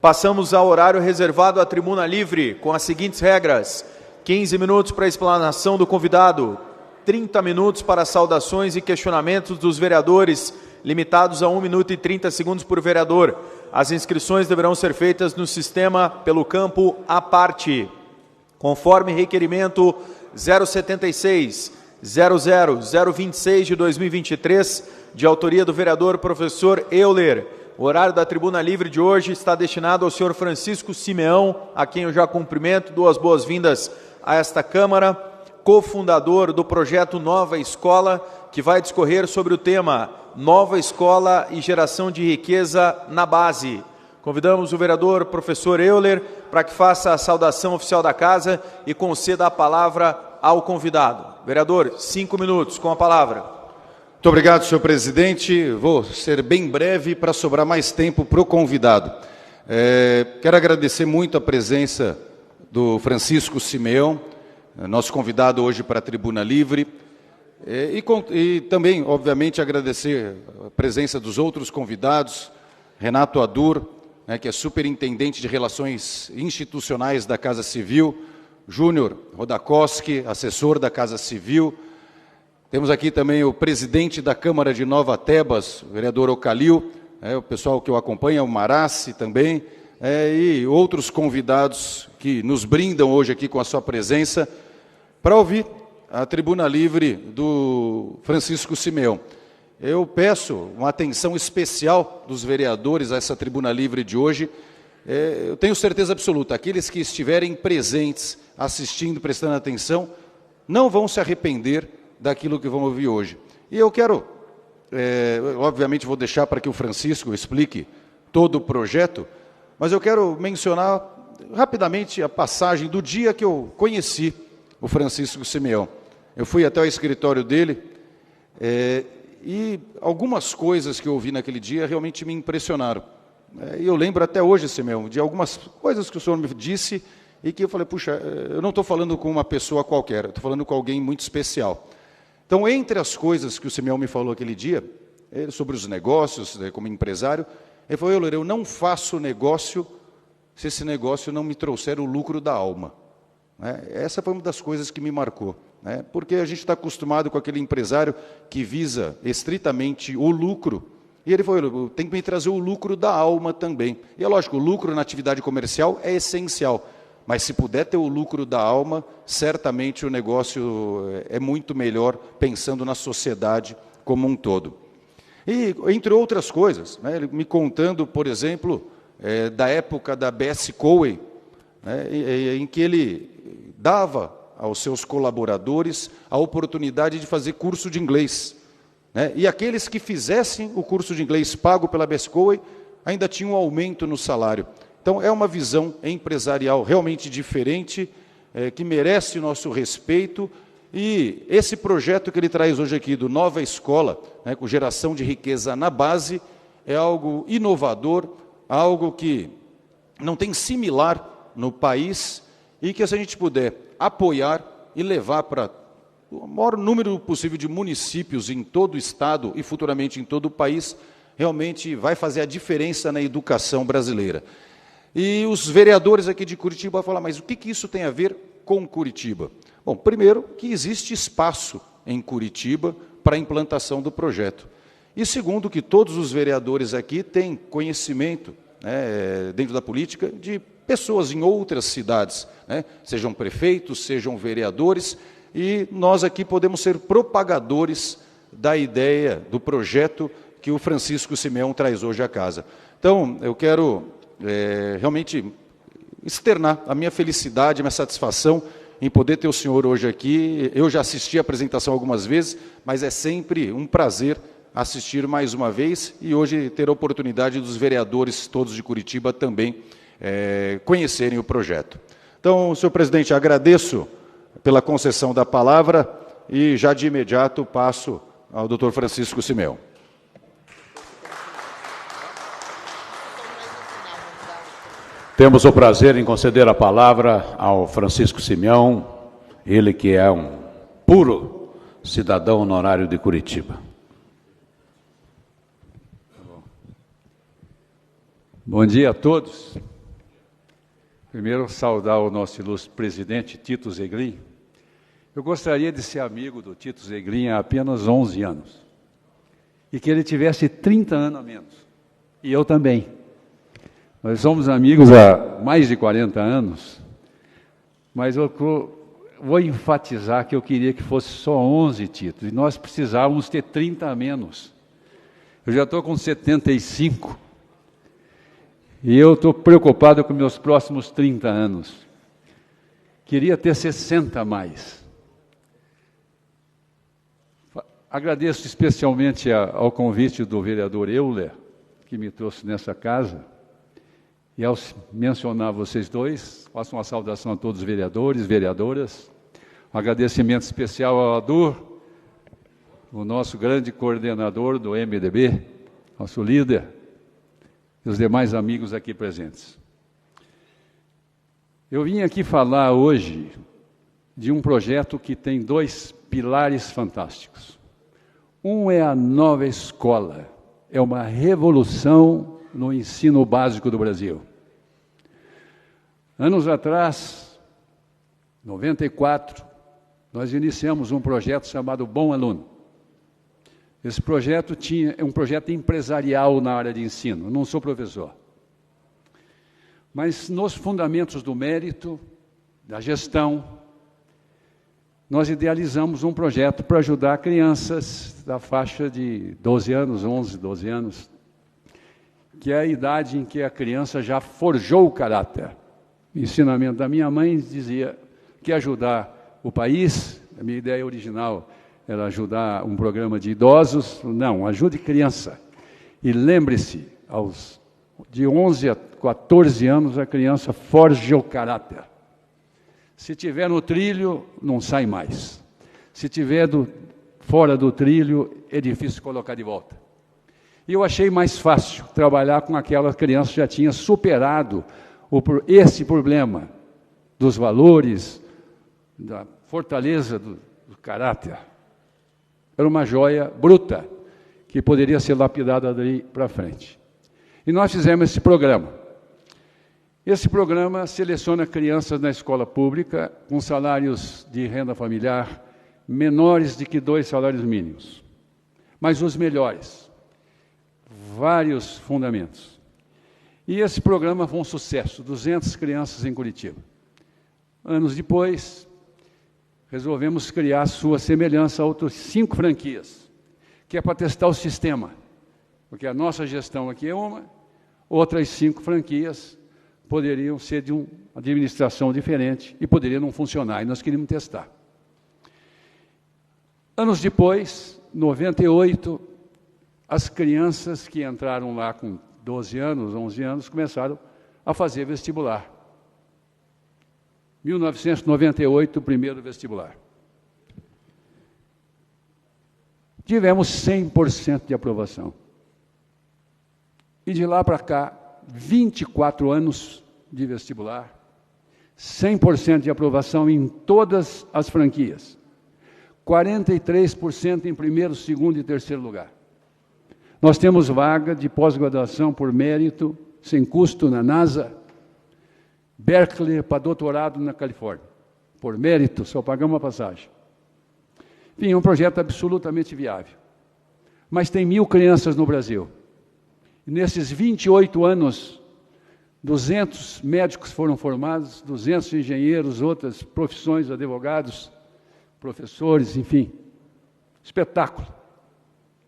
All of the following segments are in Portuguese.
Passamos ao horário reservado à tribuna livre, com as seguintes regras: 15 minutos para a explanação do convidado, 30 minutos para saudações e questionamentos dos vereadores, limitados a 1 minuto e 30 segundos por vereador. As inscrições deverão ser feitas no sistema pelo campo à parte. Conforme requerimento 076-00026 de 2023, de autoria do vereador professor Euler, o horário da tribuna livre de hoje está destinado ao senhor Francisco Simeão, a quem eu já cumprimento, dou as boas-vindas a esta Câmara, cofundador do projeto Nova Escola, que vai discorrer sobre o tema Nova Escola e Geração de Riqueza na Base. Convidamos o vereador professor Euler para que faça a saudação oficial da casa e conceda a palavra ao convidado. Vereador, 5 minutos, com a palavra. Muito obrigado, senhor presidente. Vou ser bem breve para sobrar mais tempo para o convidado. Quero agradecer muito a presença do Francisco Simeão, nosso convidado hoje para a Tribuna Livre, e também, obviamente, agradecer a presença dos outros convidados, Renato Adur, que é superintendente de Relações Institucionais da Casa Civil, Júnior Rodakoski, assessor da Casa Civil. Temos aqui também o presidente da Câmara de Nova Tebas, o vereador Ocalil, o pessoal que o acompanha, o Marassi também, e outros convidados que nos brindam hoje aqui com a sua presença para ouvir a tribuna livre do Francisco Simeão. Eu peço uma atenção especial dos vereadores a essa tribuna livre de hoje. Eu tenho certeza absoluta, aqueles que estiverem presentes, assistindo, prestando atenção, não vão se arrepender daquilo que vão ouvir hoje. E eu quero, obviamente vou deixar para que o Francisco explique todo o projeto, mas eu quero mencionar rapidamente a passagem do dia que eu conheci o Francisco Simeão. Eu fui até o escritório dele e algumas coisas que eu ouvi naquele dia realmente me impressionaram. E eu lembro até hoje, Simeão, de algumas coisas que o senhor me disse e que eu falei, puxa, eu não estou falando com uma pessoa qualquer, eu estou falando com alguém muito especial. Então, entre as coisas que o Simeão me falou aquele dia, sobre os negócios, como empresário, ele falou, Euler, eu não faço negócio se esse negócio não me trouxer o lucro da alma. Essa foi uma das coisas que me marcou, porque a gente está acostumado com aquele empresário que visa estritamente o lucro, e ele falou, tem que me trazer o lucro da alma também. E é lógico, o lucro na atividade comercial é essencial, mas se puder ter o lucro da alma, certamente o negócio é muito melhor, pensando na sociedade como um todo. E, entre outras coisas, ele me contando, por exemplo, da época da B.S. Coway, em que ele dava aos seus colaboradores a oportunidade de fazer curso de inglês. E aqueles que fizessem o curso de inglês pago pela B.S. Coway ainda tinham um aumento no salário. Então, é uma visão empresarial realmente diferente, que merece o nosso respeito, e esse projeto que ele traz hoje aqui, do Nova Escola, com geração de riqueza na base, é algo inovador, algo que não tem similar no país, e que se a gente puder apoiar e levar para o maior número possível de municípios em todo o estado e futuramente em todo o país, realmente vai fazer a diferença na educação brasileira. E os vereadores aqui de Curitiba vão falar, mas o que isso tem a ver com Curitiba? Bom, primeiro, que existe espaço em Curitiba para a implantação do projeto. E segundo, que todos os vereadores aqui têm conhecimento, dentro da política, de pessoas em outras cidades, sejam prefeitos, sejam vereadores, e nós aqui podemos ser propagadores da ideia, do projeto que o Francisco Simeão traz hoje à casa. Então, eu quero realmente externar a minha felicidade, a minha satisfação em poder ter o senhor hoje aqui. Eu já assisti a apresentação algumas vezes, mas é sempre um prazer assistir mais uma vez e hoje ter a oportunidade dos vereadores todos de Curitiba também conhecerem o projeto. Então, senhor presidente, agradeço pela concessão da palavra e já de imediato passo ao doutor Francisco Simeão. Temos o prazer em conceder a palavra ao Francisco Simeão, ele que é um puro cidadão honorário de Curitiba. Bom dia a todos. Primeiro, saudar o nosso ilustre presidente, Tito Zeglin. Eu gostaria de ser amigo do Tito Zeglin há apenas 11 anos. E que ele tivesse 30 anos a menos. E eu também. Nós somos amigos há mais de 40 anos. Mas eu vou enfatizar que eu queria que fosse só 11 títulos. E nós precisávamos ter 30 a menos. Eu já estou com 75. E eu estou preocupado com meus próximos 30 anos. Queria ter 60 a mais. Agradeço especialmente ao convite do vereador Euler, que me trouxe nessa casa. E ao mencionar vocês dois, faço uma saudação a todos os vereadores, vereadoras. Um agradecimento especial ao Adur, o nosso grande coordenador do MDB, nosso líder, e os demais amigos aqui presentes. Eu vim aqui falar hoje de um projeto que tem dois pilares fantásticos. Um é a nova escola, é uma revolução no ensino básico do Brasil. Anos atrás, 94, nós iniciamos um projeto chamado Bom Aluno. Esse projeto é um projeto empresarial na área de ensino. Eu não sou professor. Mas nos fundamentos do mérito, da gestão, nós idealizamos um projeto para ajudar crianças da faixa de 12 anos, 11, 12 anos, que é a idade em que a criança já forjou o caráter. O ensinamento da minha mãe dizia que ajudar o país, a minha ideia original era ajudar um programa de idosos, não, ajude criança. E lembre-se, de 11 a 14 anos, a criança forja o caráter. Se tiver no trilho, não sai mais. Se tiver fora do trilho, é difícil colocar de volta. E eu achei mais fácil trabalhar com aquela criança que já tinha superado esse problema dos valores, da fortaleza do caráter. Era uma joia bruta, que poderia ser lapidada daí para frente. E nós fizemos esse programa. Esse programa seleciona crianças na escola pública com salários de renda familiar menores de que 2 salários mínimos. Mas os melhores. Vários fundamentos. E esse programa foi um sucesso, 200 crianças em Curitiba. Anos depois, resolvemos criar sua semelhança a outras 5 franquias, que é para testar o sistema. Porque a nossa gestão aqui é uma, outras 5 franquias poderiam ser de uma administração diferente e poderiam não funcionar, e nós queríamos testar. Anos depois, 98, as crianças que entraram lá com 12 anos, 11 anos, começaram a fazer vestibular. 1998, o primeiro vestibular. Tivemos 100% de aprovação. E de lá para cá, 24 anos de vestibular, 100% de aprovação em todas as franquias. 43% em primeiro, segundo e terceiro lugar. Nós temos vaga de pós-graduação por mérito, sem custo na NASA, Berkeley para doutorado na Califórnia. Por mérito, só pagamos uma passagem. Enfim, é um projeto absolutamente viável. Mas tem 1.000 crianças no Brasil. E nesses 28 anos, 200 médicos foram formados, 200 engenheiros, outras profissões, advogados, professores, enfim. Espetáculo.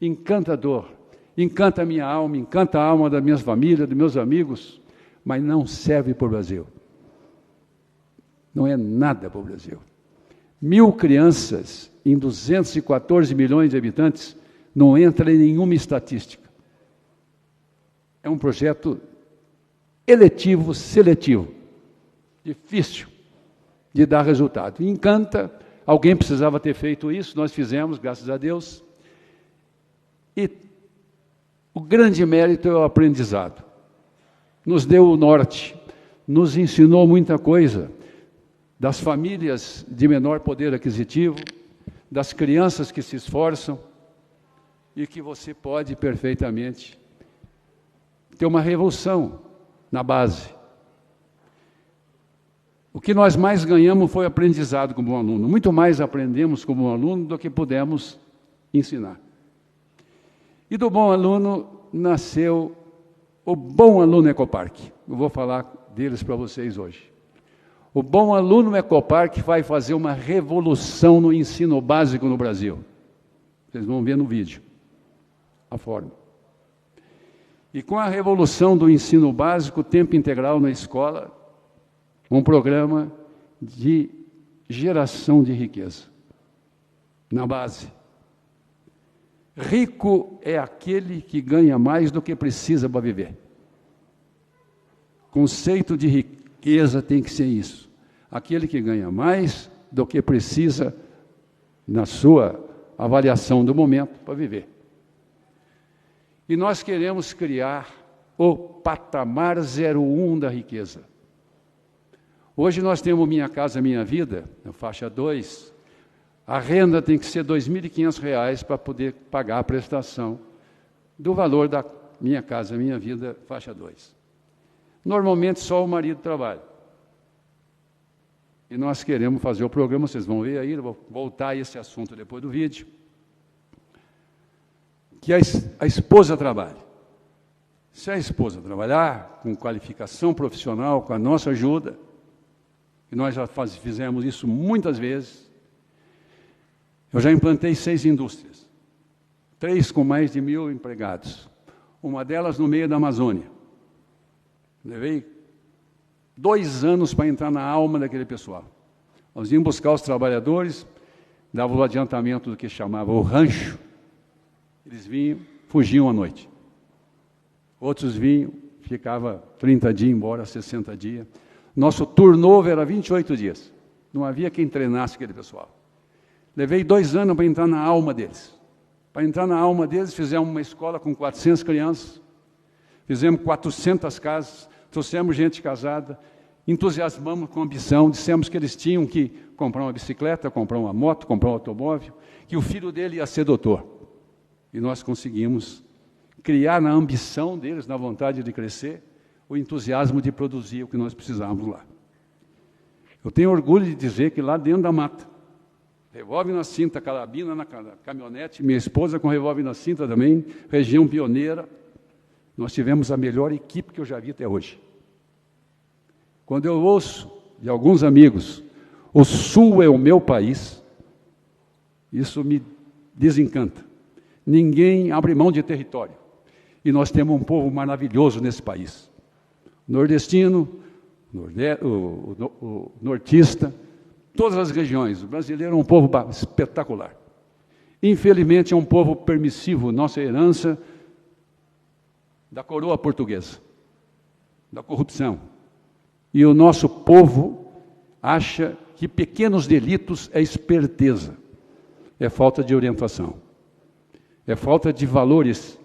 Encantador. Encanta a minha alma, encanta a alma da minha família, dos meus amigos, mas não serve para o Brasil. Não é nada para o Brasil. 1.000 crianças em 214 milhões de habitantes não entra em nenhuma estatística. É um projeto eletivo, seletivo, difícil de dar resultado. Encanta, alguém precisava ter feito isso, nós fizemos, graças a Deus. E o grande mérito é o aprendizado. Nos deu o norte, nos ensinou muita coisa, das famílias de menor poder aquisitivo, das crianças que se esforçam, e que você pode perfeitamente ter uma revolução na base. O que nós mais ganhamos foi aprendizado como aluno. Muito mais aprendemos como aluno do que pudemos ensinar. E do bom aluno nasceu o Bom Aluno Ecopark. Eu vou falar deles para vocês hoje. O Bom Aluno Ecopark vai fazer uma revolução no ensino básico no Brasil. Vocês vão ver no vídeo a forma. E com a revolução do ensino básico, tempo integral na escola, um programa de geração de riqueza na base. Rico é aquele que ganha mais do que precisa para viver. Conceito de riqueza tem que ser isso. Aquele que ganha mais do que precisa na sua avaliação do momento para viver. E nós queremos criar o patamar 01 da riqueza. Hoje nós temos Minha Casa Minha Vida, na faixa 2, a renda tem que ser R$ 2.500 para poder pagar a prestação do valor da Minha Casa Minha Vida, faixa 2. Normalmente só o marido trabalha. E nós queremos fazer o programa, vocês vão ver aí, eu vou voltar a esse assunto depois do vídeo, que a esposa trabalhe. Se a esposa trabalhar com qualificação profissional, com a nossa ajuda, e nós já fizemos isso muitas vezes, eu já implantei 6 indústrias, 3 com mais de 1.000 empregados, uma delas no meio da Amazônia. Levei 2 anos para entrar na alma daquele pessoal. Nós íamos buscar os trabalhadores, dava o adiantamento do que chamava o rancho, eles vinham, fugiam à noite. Outros vinham, ficava 30 dias, embora 60 dias. Nosso turnover era 28 dias. Não havia quem treinasse aquele pessoal. Levei 2 anos para entrar na alma deles. Para entrar na alma deles, fizemos uma escola com 400 crianças, fizemos 400 casas, trouxemos gente casada, entusiasmamos com ambição, dissemos que eles tinham que comprar uma bicicleta, comprar uma moto, comprar um automóvel, que o filho dele ia ser doutor. E nós conseguimos criar na ambição deles, na vontade de crescer, o entusiasmo de produzir o que nós precisávamos lá. Eu tenho orgulho de dizer que lá dentro da mata, revólver na cinta, carabina na caminhonete, minha esposa com revólver na cinta também, região pioneira, nós tivemos a melhor equipe que eu já vi até hoje. Quando eu ouço de alguns amigos, o Sul é o meu país, isso me desencanta. Ninguém abre mão de território. E nós temos um povo maravilhoso nesse país. Nordestino, o nortista, todas as regiões. O brasileiro é um povo espetacular. Infelizmente, é um povo permissivo. Nossa herança da coroa portuguesa, da corrupção. E o nosso povo acha que pequenos delitos é esperteza, é falta de orientação, é falta de valores.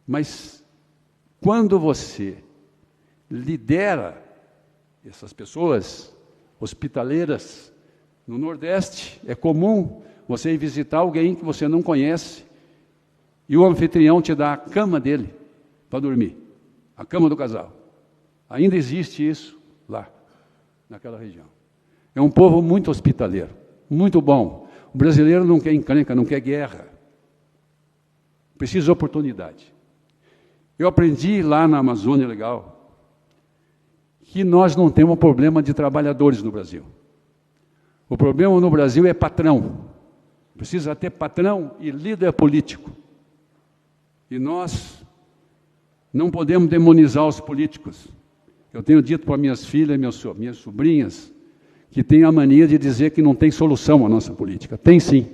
Mas quando você lidera essas pessoas hospitaleiras no Nordeste, é comum você ir visitar alguém que você não conhece e o anfitrião te dá a cama dele para dormir, a cama do casal. Ainda existe isso lá, naquela região. É um povo muito hospitaleiro, muito bom. O brasileiro não quer encrenca, não quer guerra. Precisa de oportunidade. Eu aprendi lá na Amazônia Legal que nós não temos problema de trabalhadores no Brasil. O problema no Brasil é patrão. Precisa ter patrão e líder político. E nós não podemos demonizar os políticos. Eu tenho dito para minhas filhas e minhas sobrinhas que tem a mania de dizer que não tem solução a nossa política. Tem sim.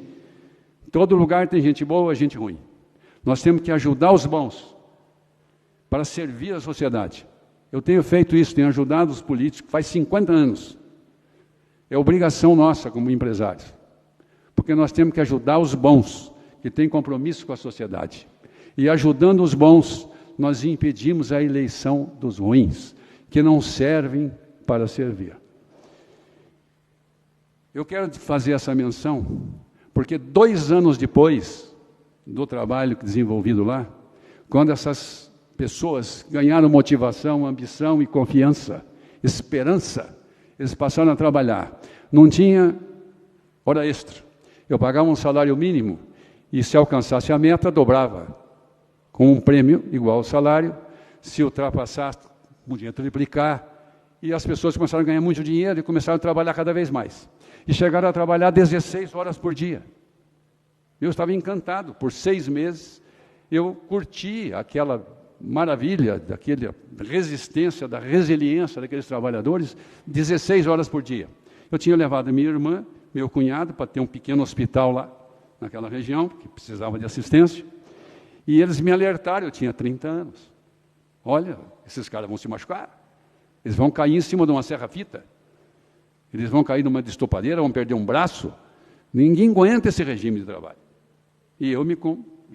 Em todo lugar tem gente boa e gente ruim. Nós temos que ajudar os bons para servir a sociedade. Eu tenho feito isso, tenho ajudado os políticos faz 50 anos. É obrigação nossa como empresários. Porque nós temos que ajudar os bons, que têm compromisso com a sociedade. E ajudando os bons, nós impedimos a eleição dos ruins, que não servem para servir. Eu quero fazer essa menção, porque 2 anos depois do trabalho desenvolvido lá, quando essas pessoas ganharam motivação, ambição e confiança, esperança. Eles passaram a trabalhar. Não tinha hora extra. Eu pagava um salário mínimo e, se alcançasse a meta, dobrava, com um prêmio igual ao salário. Se ultrapassasse, podia triplicar. E as pessoas começaram a ganhar muito dinheiro e começaram a trabalhar cada vez mais. E chegaram a trabalhar 16 horas por dia. Eu estava encantado. Por 6 meses, eu curti aquela maravilha, daquela resistência, da resiliência daqueles trabalhadores, 16 horas por dia. Eu tinha levado minha irmã, meu cunhado, para ter um pequeno hospital lá, naquela região, que precisava de assistência. E eles me alertaram, eu tinha 30 anos. Olha, esses caras vão se machucar. Eles vão cair em cima de uma serra-fita. Eles vão cair numa destopadeira, vão perder um braço. Ninguém aguenta esse regime de trabalho. E eu me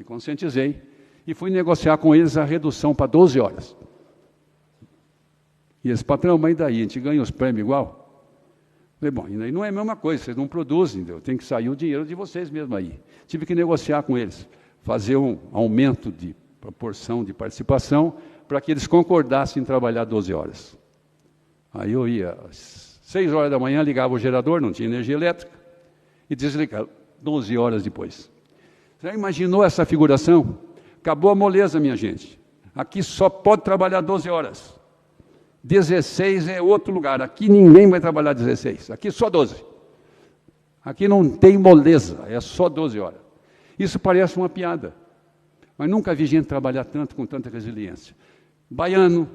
conscientizei e fui negociar com eles a redução para 12 horas. E esse patrão, mas e daí? A gente ganha os prêmios igual? Falei, bom, e daí não é a mesma coisa, vocês não produzem, tem que sair o dinheiro de vocês mesmo aí. Tive que negociar com eles, fazer um aumento de proporção de participação para que eles concordassem em trabalhar 12 horas. Aí eu ia às 6 horas da manhã, ligava o gerador, não tinha energia elétrica, e desligava 12 horas depois. Você já imaginou essa figuração? Acabou a moleza, minha gente. Aqui só pode trabalhar 12 horas. 16 é outro lugar. Aqui ninguém vai trabalhar 16. Aqui só 12. Aqui não tem moleza, é só 12 horas. Isso parece uma piada. Mas nunca vi gente trabalhar tanto, com tanta resiliência. Baiano,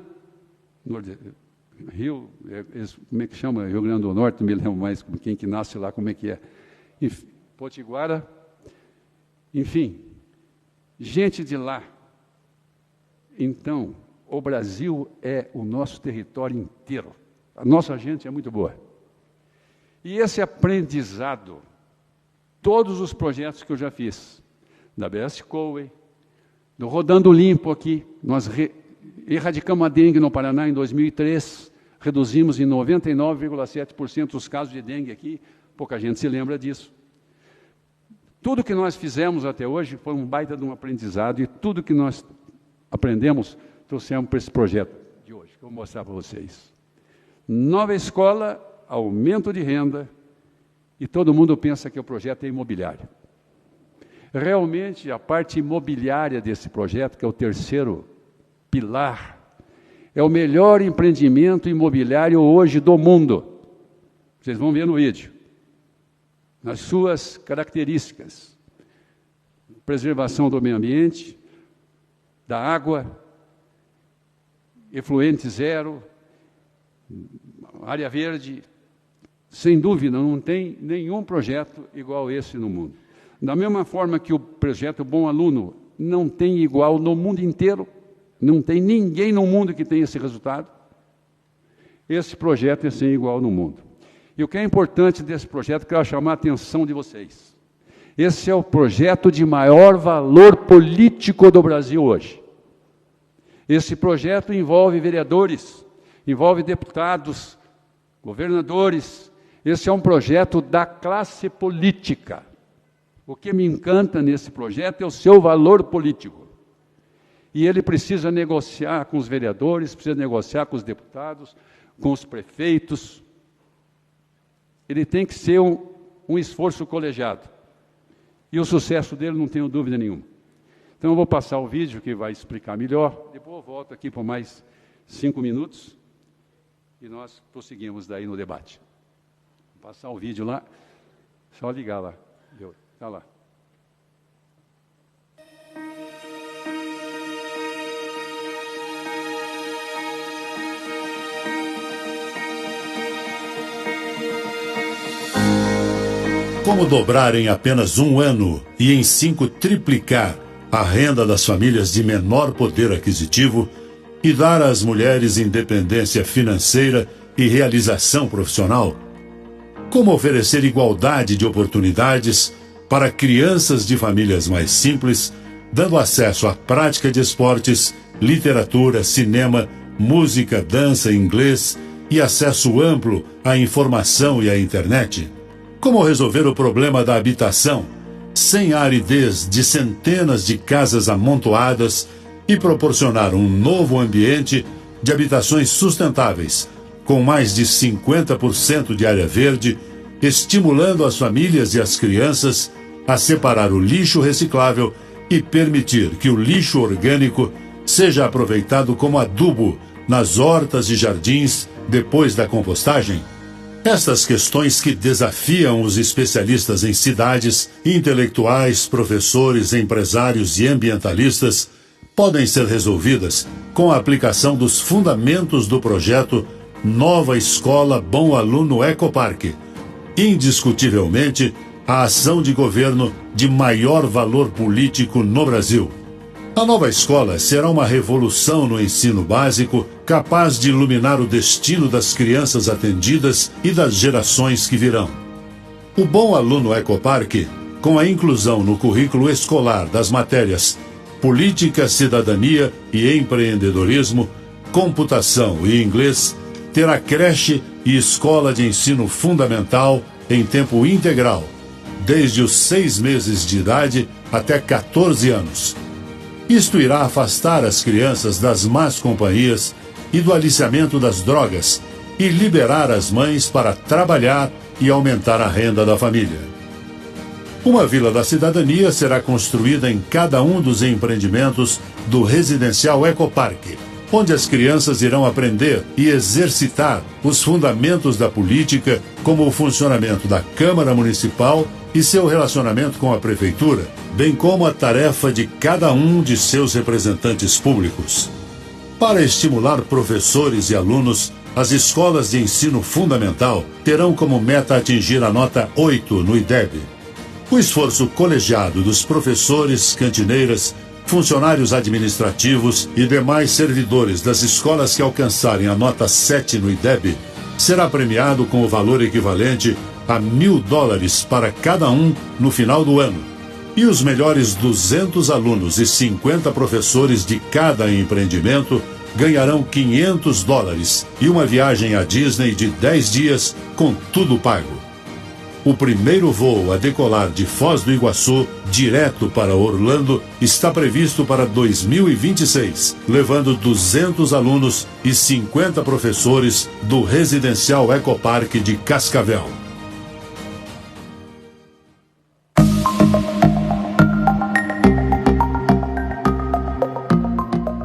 Rio, como é que chama? Rio Grande do Norte, não me lembro mais quem que nasce lá, como é que é. Enfim, Potiguara, enfim, gente de lá. Então, o Brasil é o nosso território inteiro. A nossa gente é muito boa. E esse aprendizado, todos os projetos que eu já fiz, da BS Coway, do Rodando Limpo aqui, nós erradicamos a dengue no Paraná em 2003, reduzimos em 99,7% os casos de dengue aqui, pouca gente se lembra disso. Tudo que nós fizemos até hoje foi um baita de um aprendizado, e tudo que nós aprendemos, trouxemos para esse projeto de hoje, que eu vou mostrar para vocês. Nova escola, aumento de renda, e todo mundo pensa que o projeto é imobiliário. Realmente, a parte imobiliária desse projeto, que é o terceiro pilar, é o melhor empreendimento imobiliário hoje do mundo. Vocês vão ver no vídeo. Nas suas características. Preservação do meio ambiente, da água, efluente zero, área verde. Sem dúvida, não tem nenhum projeto igual esse no mundo. Da mesma forma que o projeto Bom Aluno não tem igual no mundo inteiro, não tem ninguém no mundo que tenha esse resultado, esse projeto é sem igual no mundo. E o que é importante desse projeto, que eu quero chamar a atenção de vocês. Esse é o projeto de maior valor político do Brasil hoje. Esse projeto envolve vereadores, envolve deputados, governadores. Esse é um projeto da classe política. O que me encanta nesse projeto é o seu valor político. E ele precisa negociar com os vereadores, precisa negociar com os deputados, com os prefeitos. Ele tem que ser um esforço colegiado. E o sucesso dele não tenho dúvida nenhuma. Então eu vou passar o vídeo que vai explicar melhor. Depois eu volto aqui por mais 5 minutos e nós prosseguimos daí no debate. Vou passar o vídeo lá, só ligar lá. Está lá. Como dobrar em apenas 1 ano e em 5 triplicar a renda das famílias de menor poder aquisitivo e dar às mulheres independência financeira e realização profissional? Como oferecer igualdade de oportunidades para crianças de famílias mais simples, dando acesso à prática de esportes, literatura, cinema, música, dança, inglês e acesso amplo à informação e à internet? Como resolver o problema da habitação, sem a aridez de centenas de casas amontoadas e proporcionar um novo ambiente de habitações sustentáveis, com mais de 50% de área verde, estimulando as famílias e as crianças a separar o lixo reciclável e permitir que o lixo orgânico seja aproveitado como adubo nas hortas e jardins depois da compostagem. Estas questões que desafiam os especialistas em cidades, intelectuais, professores, empresários e ambientalistas podem ser resolvidas com a aplicação dos fundamentos do projeto Nova Escola Bom Aluno Ecoparque, indiscutivelmente a ação de governo de maior valor político no Brasil. A nova escola será uma revolução no ensino básico, capaz de iluminar o destino das crianças atendidas e das gerações que virão. O Bom Aluno Ecoparque, com a inclusão no currículo escolar das matérias Política, Cidadania e Empreendedorismo, Computação e Inglês, terá creche e escola de ensino fundamental em tempo integral, desde os 6 meses de idade até 14 anos. Isto irá afastar as crianças das más companhias e do aliciamento das drogas e liberar as mães para trabalhar e aumentar a renda da família. Uma Vila da Cidadania será construída em cada um dos empreendimentos do Residencial Ecoparque, onde as crianças irão aprender e exercitar os fundamentos da política, como o funcionamento da Câmara Municipal e seu relacionamento com a Prefeitura, bem como a tarefa de cada um de seus representantes públicos. Para estimular professores e alunos, as escolas de ensino fundamental terão como meta atingir a nota 8 no IDEB. O esforço colegiado dos professores, cantineiras, funcionários administrativos e demais servidores das escolas que alcançarem a nota 7 no IDEB será premiado com o valor equivalente a $1.000 para cada um no final do ano. E os melhores 200 alunos e 50 professores de cada empreendimento ganharão $500 e uma viagem à Disney de 10 dias com tudo pago. O primeiro voo a decolar de Foz do Iguaçu, direto para Orlando, está previsto para 2026, levando 200 alunos e 50 professores do Residencial Ecoparque de Cascavel.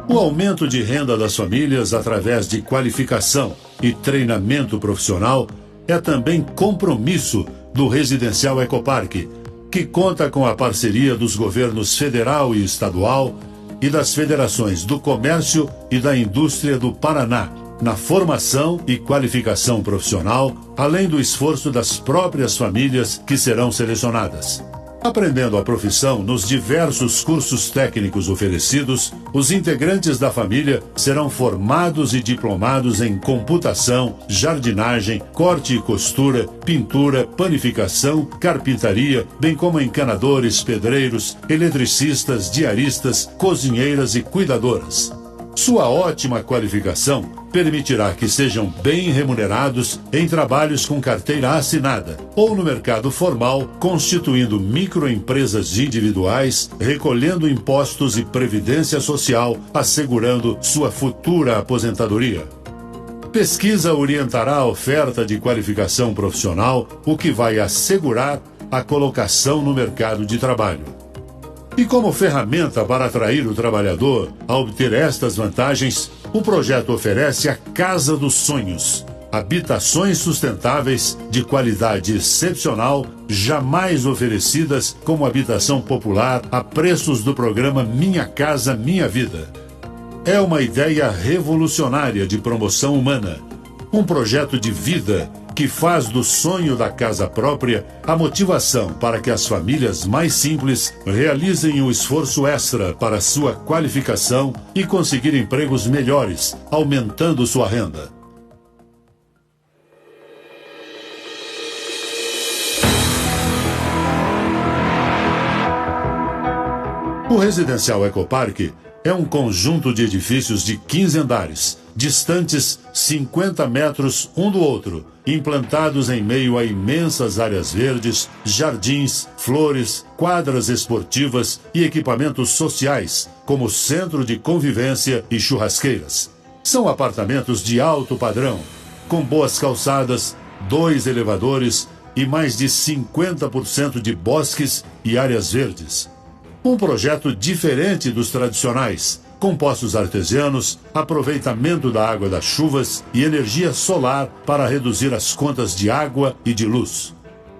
O aumento de renda das famílias através de qualificação e treinamento profissional é também compromisso do Residencial Ecoparque, que conta com a parceria dos governos federal e estadual e das federações do Comércio e da Indústria do Paraná, na formação e qualificação profissional, além do esforço das próprias famílias que serão selecionadas. Aprendendo a profissão nos diversos cursos técnicos oferecidos, os integrantes da família serão formados e diplomados em computação, jardinagem, corte e costura, pintura, panificação, carpintaria, bem como encanadores, pedreiros, eletricistas, diaristas, cozinheiras e cuidadoras. Sua ótima qualificação permitirá que sejam bem remunerados em trabalhos com carteira assinada ou no mercado formal, constituindo microempresas individuais, recolhendo impostos e previdência social, assegurando sua futura aposentadoria. Pesquisa orientará a oferta de qualificação profissional, o que vai assegurar a colocação no mercado de trabalho. E como ferramenta para atrair o trabalhador a obter estas vantagens, o projeto oferece a Casa dos Sonhos, habitações sustentáveis de qualidade excepcional, jamais oferecidas como habitação popular a preços do programa Minha Casa Minha Vida. É uma ideia revolucionária de promoção humana, um projeto de vida que faz do sonho da casa própria a motivação para que as famílias mais simples realizem um esforço extra para sua qualificação e conseguir empregos melhores, aumentando sua renda. O Residencial Ecoparque é um conjunto de edifícios de 15 andares, distantes 50 metros um do outro, implantados em meio a imensas áreas verdes, jardins, flores, quadras esportivas e equipamentos sociais, como centro de convivência e churrasqueiras. São apartamentos de alto padrão, com boas calçadas, 2 elevadores e mais de 50% de bosques e áreas verdes. Um projeto diferente dos tradicionais, com poços artesianos, aproveitamento da água das chuvas e energia solar para reduzir as contas de água e de luz.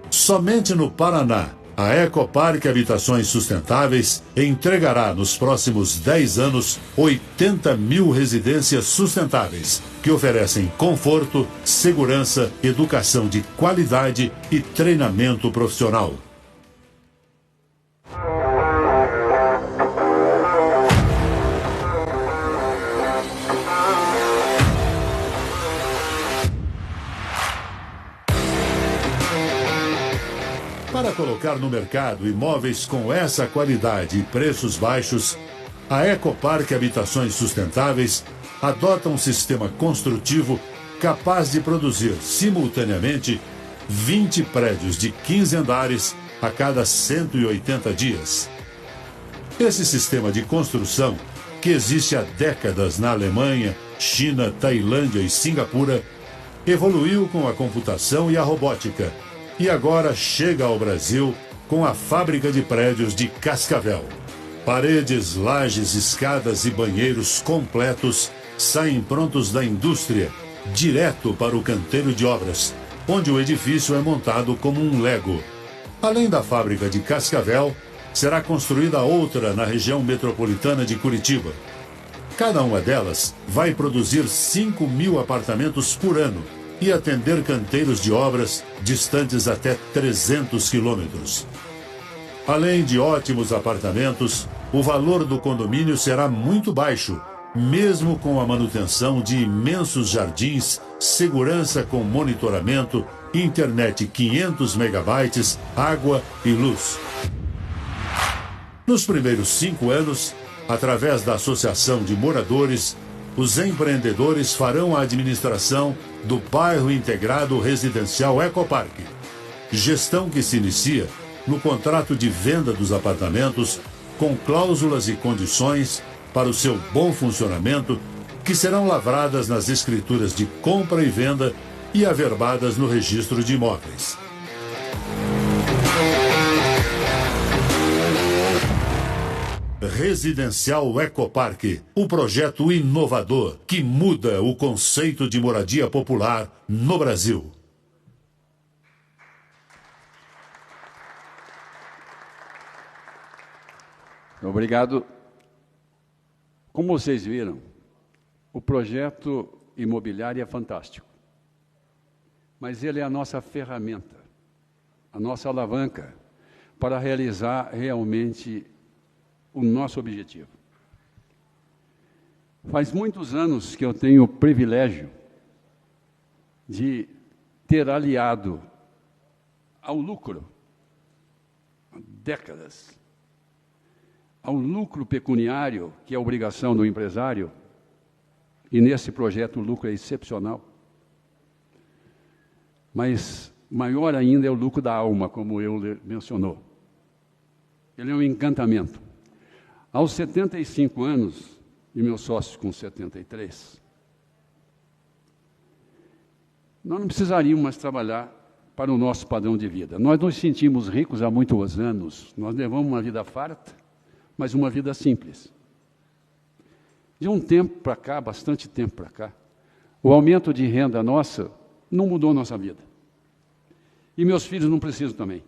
Somente no Paraná, a Ecopark Habitações Sustentáveis entregará nos próximos 10 anos 80 mil residências sustentáveis, que oferecem conforto, segurança, educação de qualidade e treinamento profissional. Para colocar no mercado imóveis com essa qualidade e preços baixos, a Ecopark Habitações Sustentáveis adota um sistema construtivo capaz de produzir simultaneamente 20 prédios de 15 andares a cada 180 dias. Esse sistema de construção, que existe há décadas na Alemanha, China, Tailândia e Singapura, evoluiu com a computação e a robótica, e agora chega ao Brasil com a fábrica de prédios de Cascavel. Paredes, lajes, escadas e banheiros completos saem prontos da indústria, direto para o canteiro de obras, onde o edifício é montado como um Lego. Além da fábrica de Cascavel, será construída outra na região metropolitana de Curitiba. Cada uma delas vai produzir 5 mil apartamentos por ano e atender canteiros de obras distantes até 300 quilômetros. Além de ótimos apartamentos, o valor do condomínio será muito baixo, mesmo com a manutenção de imensos jardins, segurança com monitoramento, internet 500 megabytes, água e luz. Nos primeiros 5 anos, através da Associação de Moradores, os empreendedores farão a administração do Bairro Integrado Residencial Ecopark, gestão que se inicia no contrato de venda dos apartamentos com cláusulas e condições para o seu bom funcionamento, que serão lavradas nas escrituras de compra e venda e averbadas no registro de imóveis. Residencial Ecopark, o projeto inovador que muda o conceito de moradia popular no Brasil. Obrigado. Como vocês viram, o projeto imobiliário é fantástico, mas ele é a nossa ferramenta, a nossa alavanca para realizar realmente o nosso objetivo. Faz muitos anos que eu tenho o privilégio de ter aliado ao lucro, há décadas, ao lucro pecuniário, que é a obrigação do empresário, e nesse projeto o lucro é excepcional. Mas maior ainda é o lucro da alma, como eu mencionou. Ele é um encantamento. Aos 75 anos, e meus sócios com 73, nós não precisaríamos mais trabalhar para o nosso padrão de vida. Nós nos sentimos ricos há muitos anos, nós levamos uma vida farta, mas uma vida simples. De um tempo para cá, bastante tempo para cá, o aumento de renda nossa não mudou nossa vida. E meus filhos não precisam também.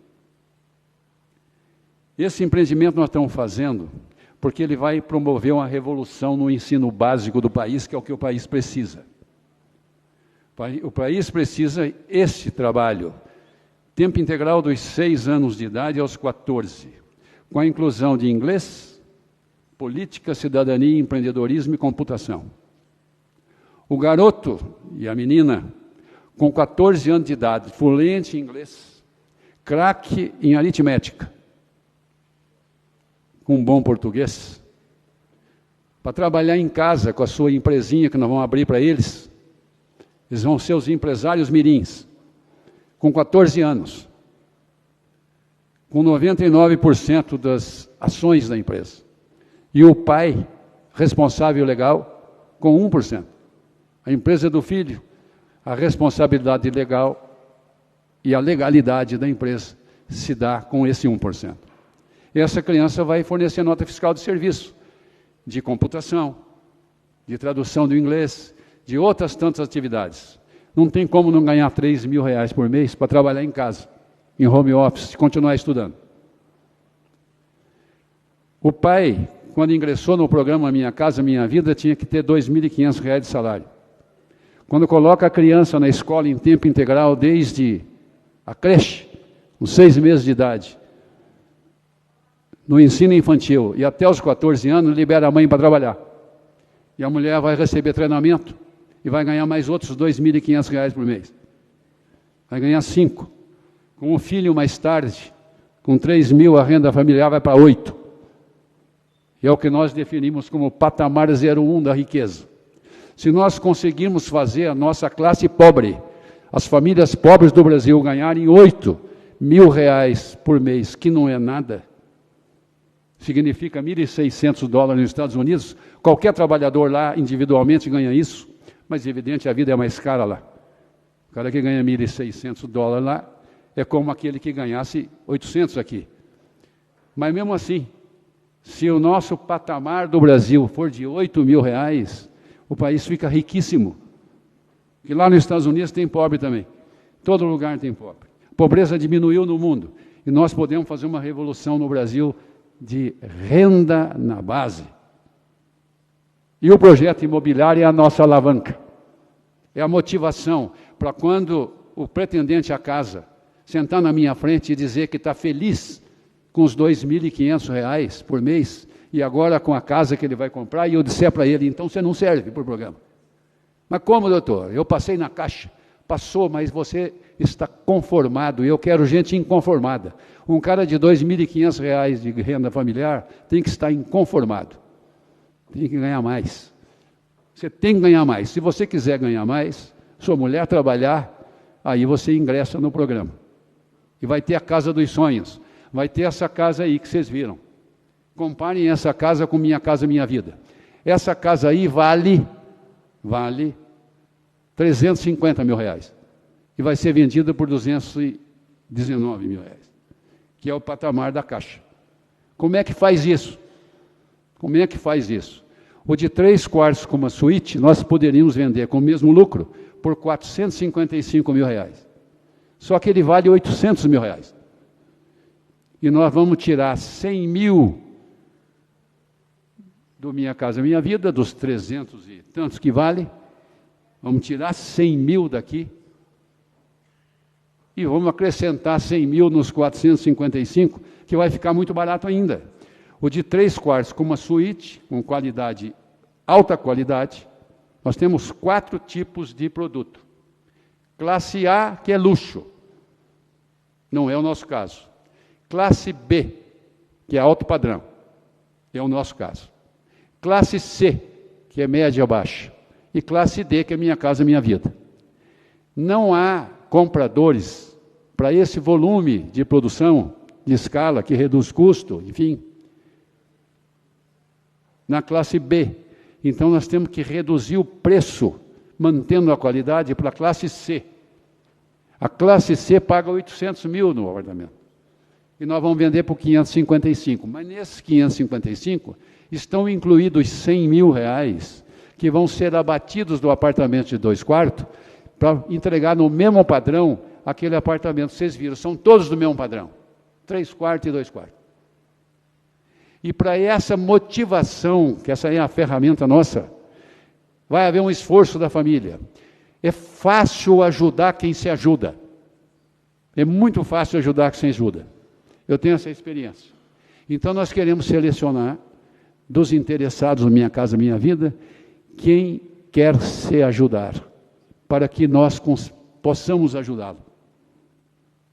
Esse empreendimento nós estamos fazendo porque ele vai promover uma revolução no ensino básico do país, que é o que o país precisa. O país precisa esse trabalho, tempo integral dos 6 anos de idade aos 14, com a inclusão de inglês, política, cidadania, empreendedorismo e computação. O garoto e a menina, com 14 anos de idade, fluente em inglês, craque em aritmética, com bom português, para trabalhar em casa com a sua empresinha que nós vamos abrir para eles. Eles vão ser os empresários mirins, com 14 anos, com 99% das ações da empresa. E o pai, responsável legal, com 1%. A empresa do filho, a responsabilidade legal e a legalidade da empresa se dá com esse 1%. E essa criança vai fornecer nota fiscal de serviço, de computação, de tradução do inglês, de outras tantas atividades. Não tem como não ganhar R$3.000 por mês para trabalhar em casa, em home office, e continuar estudando. O pai, quando ingressou no programa Minha Casa Minha Vida, tinha que ter R$2.500 de salário. Quando coloca a criança na escola em tempo integral, desde a creche, com 6 meses de idade, no ensino infantil e até os 14 anos, libera a mãe para trabalhar. E a mulher vai receber treinamento e vai ganhar mais outros R$2.500 por mês. Vai ganhar 5. Com o filho mais tarde, com 3.000 a renda familiar vai para 8. E é o que nós definimos como patamar 01 da riqueza. Se nós conseguirmos fazer a nossa classe pobre, as famílias pobres do Brasil ganharem R$8.000 por mês, que não é nada, significa $1.600 nos Estados Unidos, qualquer trabalhador lá individualmente ganha isso, mas evidente a vida é mais cara lá. O cara que ganha $1.600 lá é como aquele que ganhasse 800 aqui. Mas mesmo assim, se o nosso patamar do Brasil for de R$8.000, o país fica riquíssimo. E lá nos Estados Unidos tem pobre também. Todo lugar tem pobre. A pobreza diminuiu no mundo. E nós podemos fazer uma revolução no Brasil de renda na base. E o projeto imobiliário é a nossa alavanca. É a motivação para quando o pretendente à casa sentar na minha frente e dizer que está feliz com os R$2.500 por mês, e agora com a casa que ele vai comprar, e eu disser para ele, então você não serve para o programa. Mas como, doutor? Eu passei na Caixa. Passou, mas você está conformado, e eu quero gente inconformada. Um cara de R$2.500 de renda familiar tem que estar inconformado. Tem que ganhar mais. Você tem que ganhar mais. Se você quiser ganhar mais, sua mulher trabalhar, aí você ingressa no programa. E vai ter a casa dos sonhos. Vai ter essa casa aí que vocês viram. Comparem essa casa com Minha Casa Minha Vida. Essa casa aí vale R$350 mil. E vai ser vendida por R$219 mil, que é o patamar da Caixa. Como é que faz isso? Como é que faz isso? O de 3 quartos com uma suíte, nós poderíamos vender com o mesmo lucro por R$455 mil. Só que ele vale R$800 mil. E nós vamos tirar 100 mil do Minha Casa Minha Vida, dos 300 e tantos que vale, vamos tirar 100 mil daqui e vamos acrescentar 100 mil nos 455, que vai ficar muito barato ainda. O de 3 quartos com uma suíte, com qualidade, alta qualidade, nós temos 4 tipos de produto. Classe A, que é luxo, não é o nosso caso. Classe B, que é alto padrão, é o nosso caso. Classe C, que é média baixa. E classe D, que é Minha Casa Minha Vida. Não há compradores para esse volume de produção, de escala, que reduz custo, enfim. Na classe B. Então, nós temos que reduzir o preço, mantendo a qualidade, para a classe C. A classe C paga 800 mil no apartamento. E nós vamos vender por 555. Mas nesses 555, estão incluídos 100 mil reais, que vão ser abatidos do apartamento de 2 quartos, para entregar no mesmo padrão aquele apartamento. Vocês viram, são todos do mesmo padrão. 3 quartos e 2 quartos. E para essa motivação, que essa é a ferramenta nossa, vai haver um esforço da família. É fácil ajudar quem se ajuda. É muito fácil ajudar quem se ajuda. Eu tenho essa experiência. Então, nós queremos selecionar dos interessados no Minha Casa Minha Vida quem quer se ajudar, para que nós possamos ajudá-lo.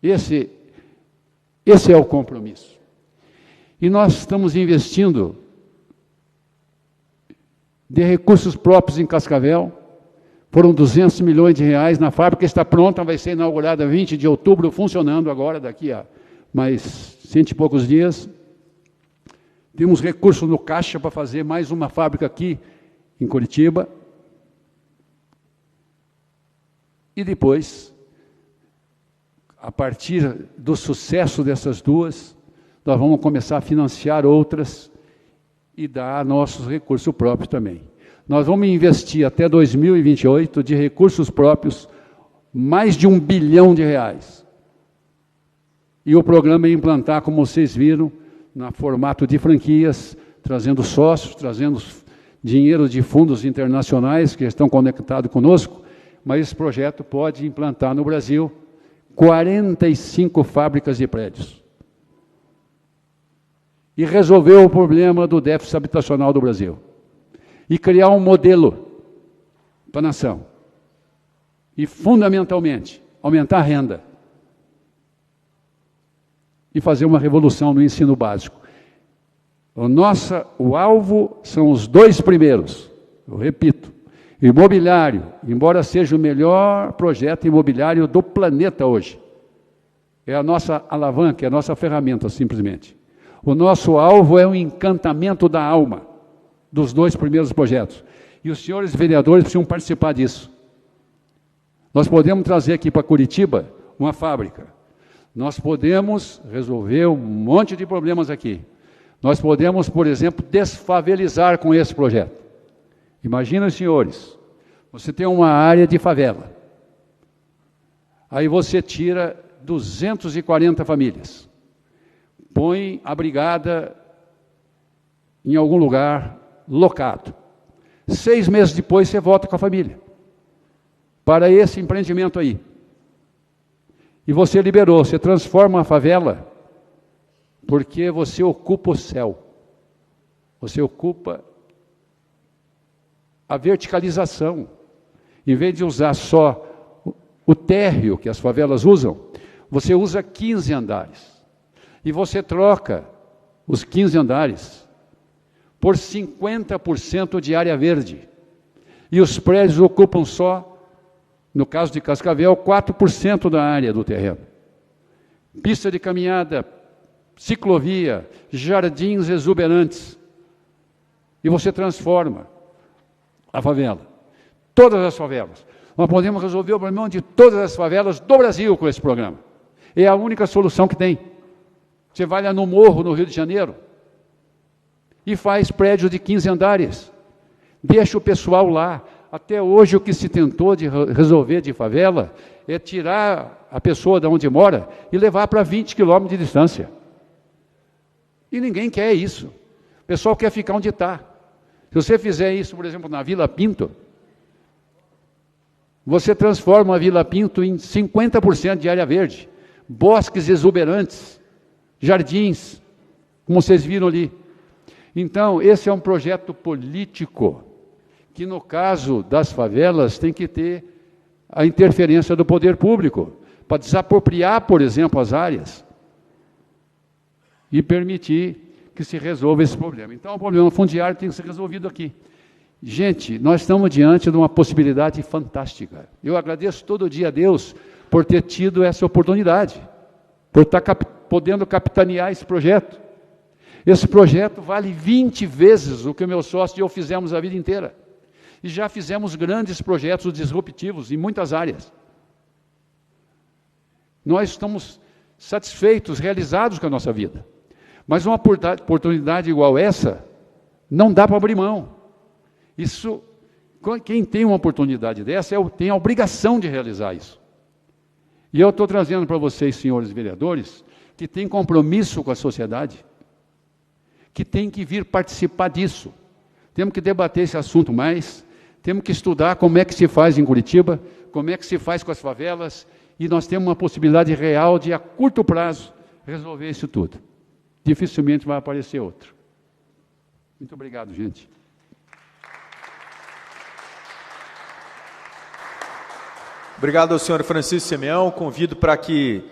Esse é o compromisso. E nós estamos investindo de recursos próprios em Cascavel. Foram 200 milhões de reais na fábrica, está pronta, vai ser inaugurada 20 de outubro, funcionando agora, daqui a mais 100 e poucos dias. Temos recursos no caixa para fazer mais uma fábrica aqui em Curitiba. E depois, a partir do sucesso dessas duas, nós vamos começar a financiar outras e dar nossos recursos próprios também. Nós vamos investir até 2028 de recursos próprios mais de R$1 bilhão. E o programa é implantar, como vocês viram, no formato de franquias, trazendo sócios, trazendo dinheiro de fundos internacionais que estão conectados conosco, mas esse projeto pode implantar no Brasil 45 fábricas de prédios. E resolver o problema do déficit habitacional do Brasil. E criar um modelo para a nação. E, fundamentalmente, aumentar a renda. E fazer uma revolução no ensino básico. O alvo são os dois primeiros. Eu repito, imobiliário, embora seja o melhor projeto imobiliário do planeta hoje. É a nossa alavanca, é a nossa ferramenta, simplesmente. O nosso alvo é o encantamento da alma dos dois primeiros projetos. E os senhores vereadores precisam participar disso. Nós podemos trazer aqui para Curitiba uma fábrica. Nós podemos resolver um monte de problemas aqui. Nós podemos, por exemplo, desfavelizar com esse projeto. Imagina, senhores, você tem uma área de favela. Aí você tira 240 famílias. Põe abrigada em algum lugar locado. 6 meses depois você volta com a família para esse empreendimento aí. E você liberou, você transforma a favela porque você ocupa o céu. Você ocupa a verticalização. Em vez de usar só o térreo que as favelas usam, você usa 15 andares. E você troca os 15 andares por 50% de área verde. E os prédios ocupam só, no caso de Cascavel, 4% da área do terreno. Pista de caminhada, ciclovia, jardins exuberantes. E você transforma a favela. Todas as favelas. Nós podemos resolver o problema de todas as favelas do Brasil com esse programa. É a única solução que tem. Você vai lá no Morro, no Rio de Janeiro, e faz prédios de 15 andares. Deixa o pessoal lá. Até hoje o que se tentou de resolver de favela é tirar a pessoa de onde mora e levar para 20 quilômetros de distância. E ninguém quer isso. O pessoal quer ficar onde está. Se você fizer isso, por exemplo, na Vila Pinto, você transforma a Vila Pinto em 50% de área verde. Bosques exuberantes, jardins, como vocês viram ali. Então, esse é um projeto político, que no caso das favelas tem que ter a interferência do poder público, para desapropriar, por exemplo, as áreas e permitir que se resolva esse problema. Então, o problema fundiário tem que ser resolvido aqui. Gente, nós estamos diante de uma possibilidade fantástica. Eu agradeço todo dia a Deus por ter tido essa oportunidade, por estar podendo capitanear esse projeto. Esse projeto vale 20 vezes o que o meu sócio e eu fizemos a vida inteira. E já fizemos grandes projetos disruptivos em muitas áreas. Nós estamos satisfeitos, realizados com a nossa vida. Mas uma oportunidade igual essa, não dá para abrir mão. Isso, quem tem uma oportunidade dessa, tem a obrigação de realizar isso. E eu estou trazendo para vocês, senhores vereadores, que tem compromisso com a sociedade, que tem que vir participar disso. Temos que debater esse assunto mais, temos que estudar como é que se faz em Curitiba, como é que se faz com as favelas, e nós temos uma possibilidade real de, a curto prazo, resolver isso tudo. Dificilmente vai aparecer outro. Muito obrigado, gente. Obrigado ao senhor Francisco Simeão. Convido para que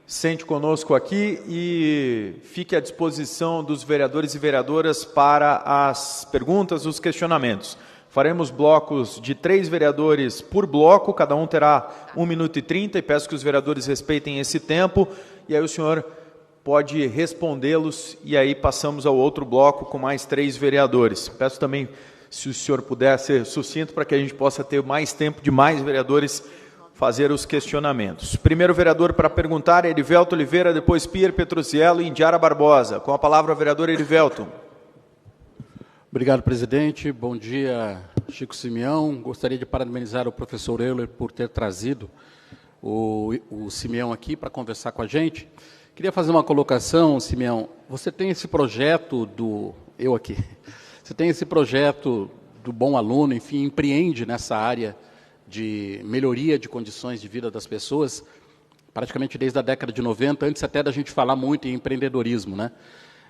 sente conosco aqui e fique à disposição dos vereadores e vereadoras para as perguntas, os questionamentos. Faremos blocos de 3 vereadores por bloco, cada um terá 1 minuto e 30, e peço que os vereadores respeitem esse tempo, e aí o senhor pode respondê-los, e aí passamos ao outro bloco com mais 3 vereadores. Peço também, se o senhor puder ser sucinto, para que a gente possa ter mais tempo de mais vereadores fazer os questionamentos. Primeiro vereador para perguntar é Erivelto Oliveira, depois Pierre Petruzziello e Indiara Barbosa. Com a palavra o vereador Erivelto. Obrigado, presidente. Bom dia, Chico Simeão. Gostaria de parabenizar o professor Euler por ter trazido o Simeão aqui para conversar com a gente. Queria fazer uma colocação, Simeão. Você tem esse projeto você tem esse projeto do Bom Aluno, enfim, empreende nessa área de melhoria de condições de vida das pessoas, praticamente desde a década de 90, antes até da gente falar muito em empreendedorismo, né?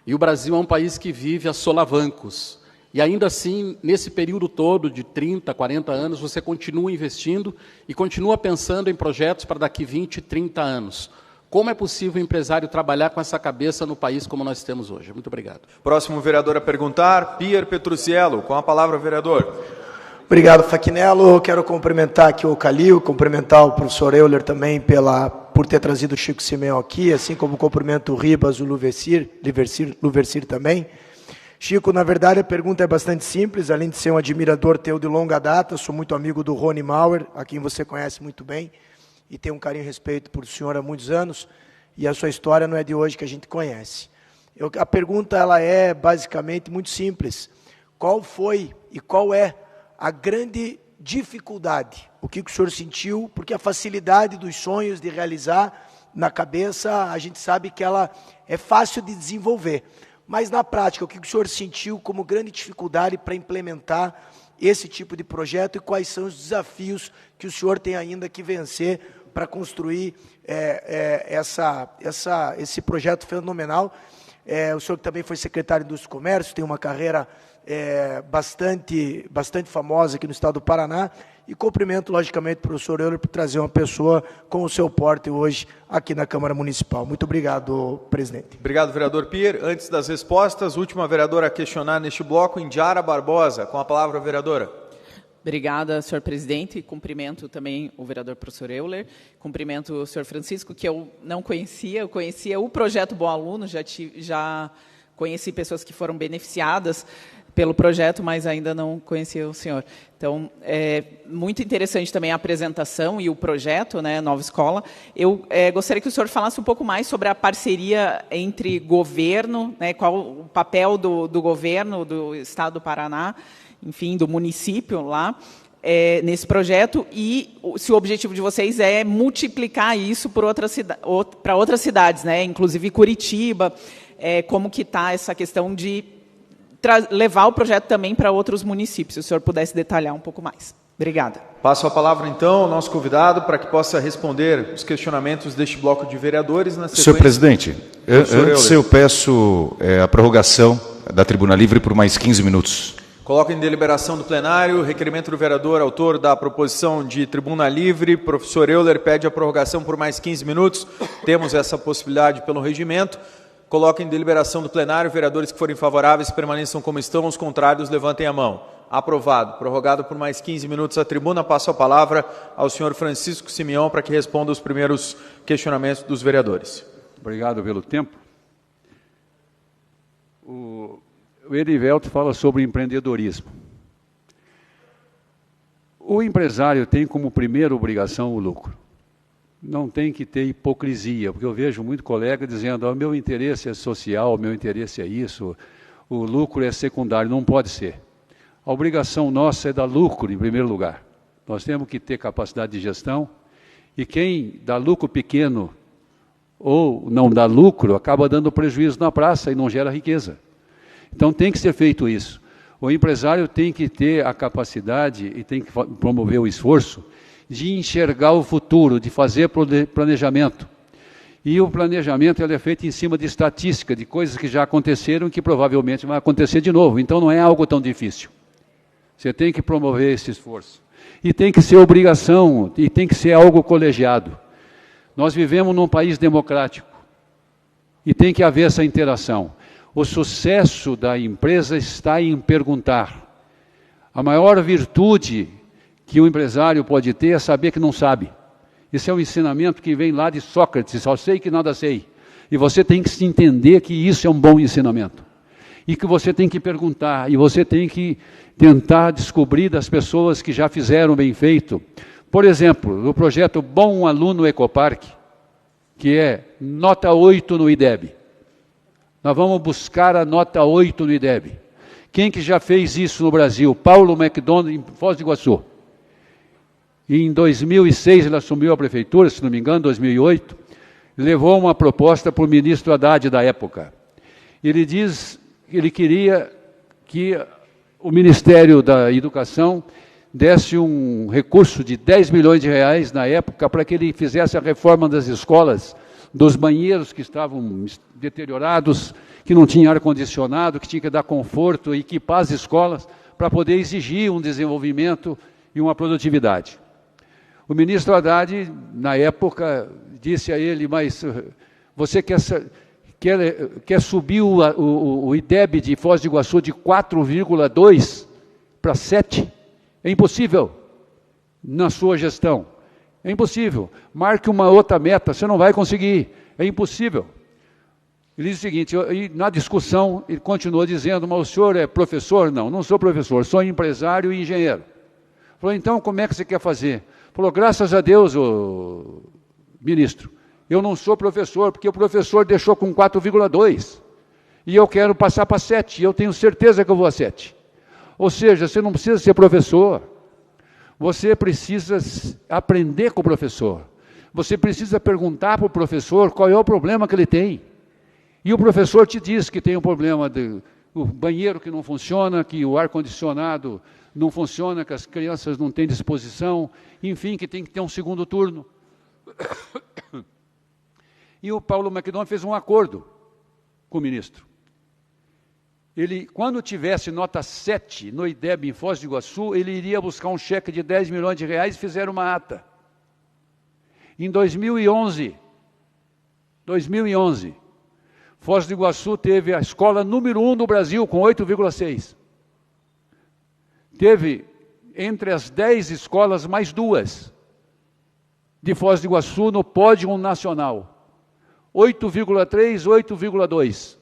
E o Brasil é um país que vive a solavancos. E ainda assim, nesse período todo de 30, 40 anos, você continua investindo e continua pensando em projetos para daqui 20, 30 anos. Como é possível o empresário trabalhar com essa cabeça no país como nós temos hoje? Muito obrigado. Próximo vereador a perguntar, Pierre Petruzziello. Com a palavra, vereador. Obrigado, Faquinello. Quero cumprimentar aqui o Calil, cumprimentar o professor Euler também por ter trazido o Chico Simeão aqui, assim como cumprimento o Ribas, o Luversir também. Chico, na verdade, a pergunta é bastante simples, além de ser um admirador teu de longa data, sou muito amigo do Rony Mauer, a quem você conhece muito bem, e tenho um carinho e respeito por o senhor há muitos anos, e a sua história não é de hoje que a gente conhece. A pergunta ela é basicamente muito simples. Qual foi e qual é a grande dificuldade? O que o senhor sentiu? Porque a facilidade dos sonhos de realizar na cabeça, a gente sabe que ela é fácil de desenvolver. Mas na prática, o que o senhor sentiu como grande dificuldade para implementar esse tipo de projeto e quais são os desafios que o senhor tem ainda que vencer para construir esse projeto fenomenal? O senhor que também foi secretário de Indústria e Comércio, tem uma carreira bastante famosa aqui no estado do Paraná, e cumprimento, logicamente, o professor Euler por trazer uma pessoa com o seu porte hoje aqui na Câmara Municipal. Muito obrigado, presidente. Obrigado, vereador Pierre. Antes das respostas, última vereadora a questionar neste bloco, Indiara Barbosa. Com a palavra, vereadora. Obrigada, senhor presidente. Cumprimento também o vereador professor Euler. Cumprimento o senhor Francisco, que eu não conhecia. Eu conhecia o projeto Bom Aluno, já conheci pessoas que foram beneficiadas pelo projeto, mas ainda não conhecia o senhor. Então, é muito interessante também a apresentação e o projeto, né, Nova Escola. Eu gostaria que o senhor falasse um pouco mais sobre a parceria entre governo, né, qual o papel do governo do Estado do Paraná, enfim, do município lá, nesse projeto, e se o objetivo de vocês é multiplicar isso para outras cidades, né, inclusive Curitiba, como que está essa questão de levar o projeto também para outros municípios, se o senhor pudesse detalhar um pouco mais. Obrigada. Passo a palavra, então, ao nosso convidado para que possa responder os questionamentos deste bloco de vereadores. Na sequência... Senhor presidente, antes eu peço a prorrogação da Tribuna Livre por mais 15 minutos. Coloco em deliberação do plenário o requerimento do vereador, autor da proposição de Tribuna Livre. Professor Euler pede a prorrogação por mais 15 minutos. Temos essa possibilidade pelo regimento. Coloco em deliberação do plenário, vereadores que forem favoráveis permaneçam como estão, os contrários levantem a mão. Aprovado. Prorrogado por mais 15 minutos a tribuna. Passo a palavra ao senhor Francisco Simeão para que responda os primeiros questionamentos dos vereadores. Obrigado pelo tempo. O Erivelto fala sobre empreendedorismo. O empresário tem como primeira obrigação o lucro. Não tem que ter hipocrisia, porque eu vejo muito colega dizendo, meu interesse é social, meu interesse é isso, o lucro é secundário. Não pode ser. A obrigação nossa é dar lucro em primeiro lugar. Nós temos que ter capacidade de gestão, e quem dá lucro pequeno ou não dá lucro, acaba dando prejuízo na praça e não gera riqueza. Então tem que ser feito isso. O empresário tem que ter a capacidade e tem que promover o esforço de enxergar o futuro, de fazer planejamento. E o planejamento ele é feito em cima de estatística, de coisas que já aconteceram e que provavelmente vai acontecer de novo. Então não é algo tão difícil. Você tem que promover esse esforço. E tem que ser obrigação, e tem que ser algo colegiado. Nós vivemos num país democrático e tem que haver essa interação. O sucesso da empresa está em perguntar. A maior virtude que o empresário pode ter é saber que não sabe. Esse é um ensinamento que vem lá de Sócrates, só sei que nada sei. E você tem que se entender que isso é um bom ensinamento. E que você tem que perguntar, e você tem que tentar descobrir das pessoas que já fizeram bem feito. Por exemplo, no projeto Bom Aluno Ecopark, que é nota 8 no IDEB. Nós vamos buscar a nota 8 no IDEB. Quem que já fez isso no Brasil? Paulo McDonald, em Foz do Iguaçu. E em 2006 ele assumiu a prefeitura, se não me engano, 2008, levou uma proposta para o ministro Haddad da época. Ele diz que ele queria que o Ministério da Educação desse um recurso de 10 milhões de reais na época para que ele fizesse a reforma das escolas, dos banheiros que estavam deteriorados, que não tinha ar-condicionado, que tinha que dar conforto, equipar as escolas para poder exigir um desenvolvimento e uma produtividade. O ministro Haddad, na época, disse a ele, mas você quer subir o IDEB de Foz do Iguaçu de 4,2 para 7? É impossível na sua gestão. É impossível. Marque uma outra meta, você não vai conseguir. É impossível. Ele diz o seguinte, e na discussão, ele continuou dizendo, mas o senhor é professor? Não, não sou professor, sou empresário e engenheiro. Falou, então, como é que você quer fazer? Falou, graças a Deus, ministro, eu não sou professor, porque o professor deixou com 4,2. E eu quero passar para 7, e eu tenho certeza que eu vou a 7. Ou seja, você não precisa ser professor, você precisa aprender com o professor. Você precisa perguntar para o professor qual é o problema que ele tem. E o professor te diz que tem um problema do banheiro que não funciona, que o ar-condicionado não funciona, que as crianças não têm disposição, enfim, que tem que ter um segundo turno. E o Paulo McDonald fez um acordo com o ministro. Ele, quando tivesse nota 7 no IDEB em Foz do Iguaçu, ele iria buscar um cheque de 10 milhões de reais e fizeram uma ata. Em 2011, Foz do Iguaçu teve a escola número 1 do Brasil, com 8,6. Teve, entre as 10 escolas, mais 2 de Foz do Iguaçu no pódio nacional. 8,3, 8,2.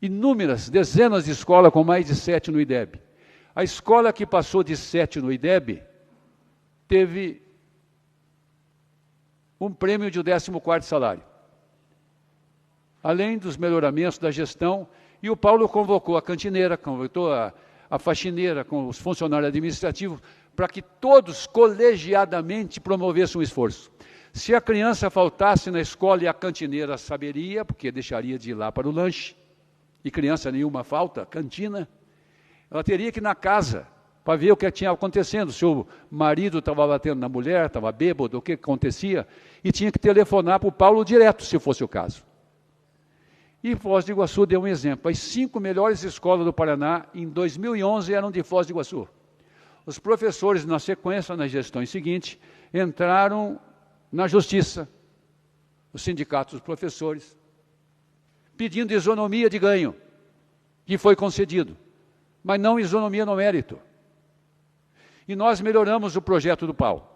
Inúmeras, dezenas de escolas com mais de 7 no IDEB. A escola que passou de 7 no IDEB teve um prêmio de 14º salário. Além dos melhoramentos da gestão, e o Paulo convocou a cantineira, convocou a faxineira, com os funcionários administrativos, para que todos colegiadamente promovessem um esforço. Se a criança faltasse na escola e a cantineira saberia, porque deixaria de ir lá para o lanche, e criança nenhuma falta, cantina, ela teria que ir na casa para ver o que tinha acontecendo, se o marido estava batendo na mulher, estava bêbado, o que acontecia, e tinha que telefonar para o Paulo direto, se fosse o caso. E Foz do Iguaçu deu um exemplo. As 5 melhores escolas do Paraná, em 2011, eram de Foz do Iguaçu. Os professores, na sequência, nas gestões seguintes, entraram na justiça, os sindicatos dos professores, pedindo isonomia de ganho, que foi concedido, mas não isonomia no mérito. E nós melhoramos o projeto do Paulo.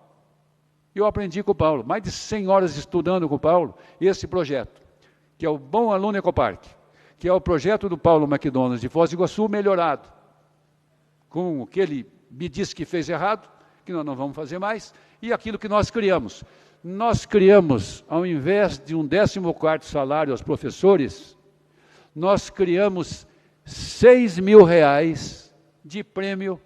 Eu aprendi com o Paulo, mais de 100 horas estudando com o Paulo, esse projeto, que é o Bom Aluno Ecopark, que é o projeto do Paulo McDonald de Foz do Iguaçu melhorado, com o que ele me disse que fez errado, que nós não vamos fazer mais, e aquilo que nós criamos. Nós criamos, ao invés de um 14º salário aos professores, nós criamos 6 mil reais de prêmio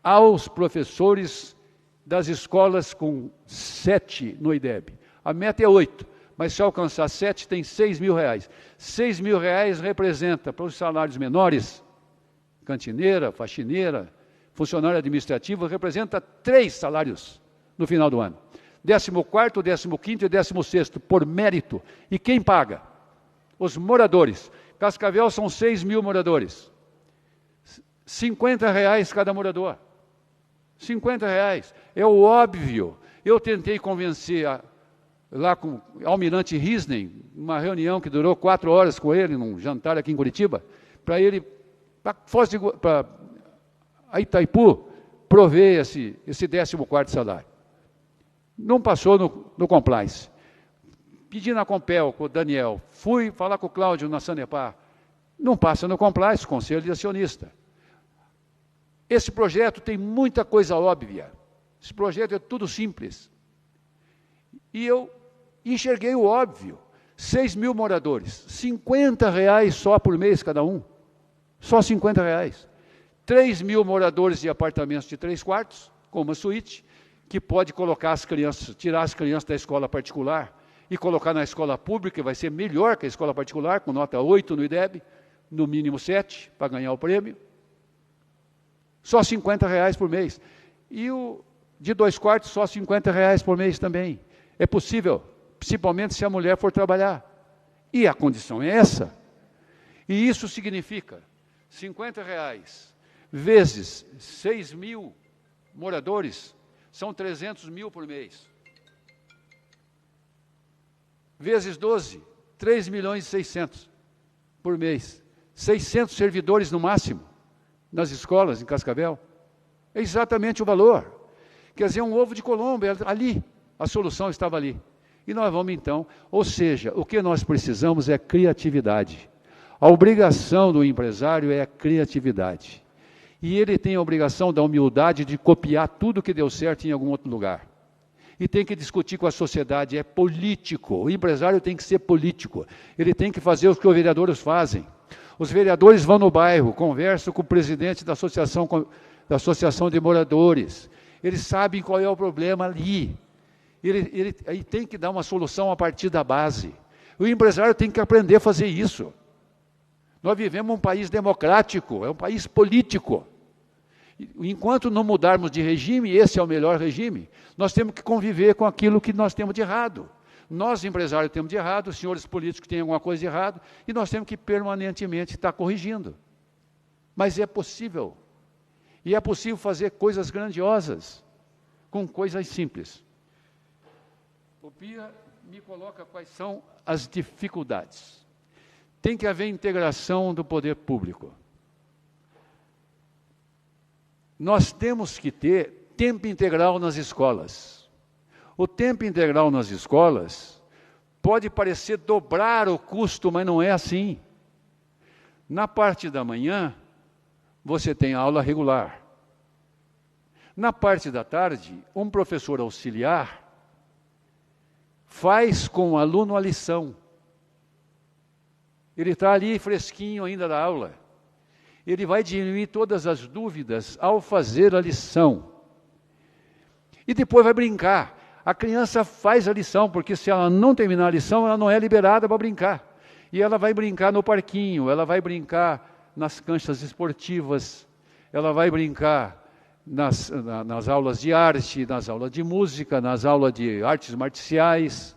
aos professores das escolas com 7 no IDEB. A meta é 8, mas se alcançar 7 tem 6 mil reais. 6 mil reais representa, para os salários menores, cantineira, faxineira, funcionário administrativo, representa 3 salários no final do ano. 14º, 15º e 16º, por mérito. E quem paga? Os moradores. Cascavel são 6 mil moradores. 50 reais cada morador. 50 reais. É o óbvio. Eu tentei convencer lá com o almirante Risney, uma reunião que durou 4 horas com ele, num jantar aqui em Curitiba, para ele, para a Itaipu, prover esse 14º salário. Não passou no compliance. Pedi na Compel com o Daniel, fui falar com o Cláudio na Sanepar, não passa no compliance, Conselho de Acionista. Esse projeto tem muita coisa óbvia, esse projeto é tudo simples. E eu enxerguei o óbvio, 6 mil moradores, R$50 só por mês cada um, só R$50. 3 mil moradores de apartamentos de 3 quartos, com uma suíte, que pode colocar as crianças, tirar as crianças da escola particular e colocar na escola pública, vai ser melhor que a escola particular, com nota 8 no IDEB, no mínimo 7, para ganhar o prêmio. Só R$50 por mês. E o de 2 quartos, só R$50 por mês também. É possível, principalmente se a mulher for trabalhar. E a condição é essa. E isso significa R$50 vezes 6 mil moradores, são 300 mil por mês. Vezes 12, 3.600.000 por mês. 600 servidores no máximo, nas escolas, em Cascavel. É exatamente o valor. Quer dizer, um ovo de Colombo, ali, a solução estava ali. E nós vamos então, ou seja, o que nós precisamos é criatividade. A obrigação do empresário é a criatividade. E ele tem a obrigação da humildade de copiar tudo que deu certo em algum outro lugar. E tem que discutir com a sociedade, é político. O empresário tem que ser político. Ele tem que fazer o que os vereadores fazem. Os vereadores vão no bairro, conversam com o presidente da associação de moradores. Eles sabem qual é o problema ali. Ele tem que dar uma solução a partir da base. O empresário tem que aprender a fazer isso. Nós vivemos um país democrático, é um país político. Enquanto não mudarmos de regime, esse é o melhor regime, nós temos que conviver com aquilo que nós temos de errado. Nós, empresários, temos de errado, os senhores políticos têm alguma coisa de errado, e nós temos que permanentemente estar corrigindo. Mas é possível. E é possível fazer coisas grandiosas com coisas simples. O Pia me coloca quais são as dificuldades. Tem que haver integração do poder público. Nós temos que ter tempo integral nas escolas. O tempo integral nas escolas pode parecer dobrar o custo, mas não é assim. Na parte da manhã, você tem aula regular. Na parte da tarde, um professor auxiliar faz com o aluno a lição. Ele está ali fresquinho ainda da aula. Ele vai diminuir todas as dúvidas ao fazer a lição. E depois vai brincar. A criança faz a lição, porque se ela não terminar a lição, ela não é liberada para brincar. E ela vai brincar no parquinho, ela vai brincar nas canchas esportivas, ela vai brincar nas aulas de arte, nas aulas de música, nas aulas de artes marciais.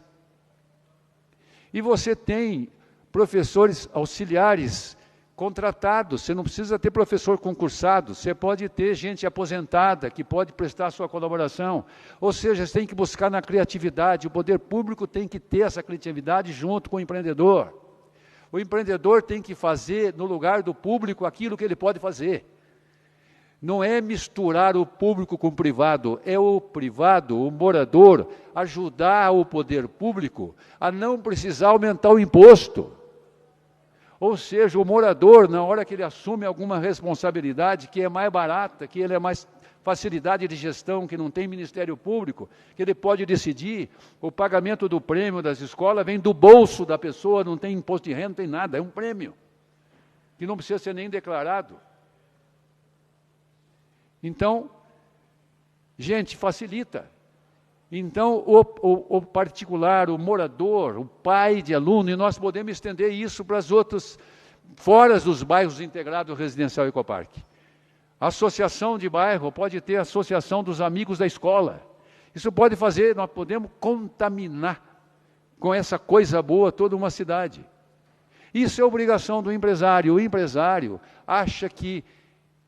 E você tem professores auxiliares contratados, você não precisa ter professor concursado, você pode ter gente aposentada que pode prestar a sua colaboração. Ou seja, você tem que buscar na criatividade, o poder público tem que ter essa criatividade junto com o empreendedor. O empreendedor tem que fazer no lugar do público aquilo que ele pode fazer. Não é misturar o público com o privado, é o privado, o morador, ajudar o poder público a não precisar aumentar o imposto. Ou seja, o morador, na hora que ele assume alguma responsabilidade que é mais barata, que ele é mais facilidade de gestão, que não tem Ministério Público, que ele pode decidir, o pagamento do prêmio das escolas vem do bolso da pessoa, não tem imposto de renda, não tem nada, é um prêmio, que não precisa ser nem declarado. Então, gente, facilita. Então, o particular, o morador, o pai de aluno, e nós podemos estender isso para as outras, fora dos bairros integrados residencial Ecoparque. A associação de bairro pode ter a associação dos amigos da escola. Isso pode fazer, nós podemos contaminar com essa coisa boa toda uma cidade. Isso é obrigação do empresário. O empresário acha que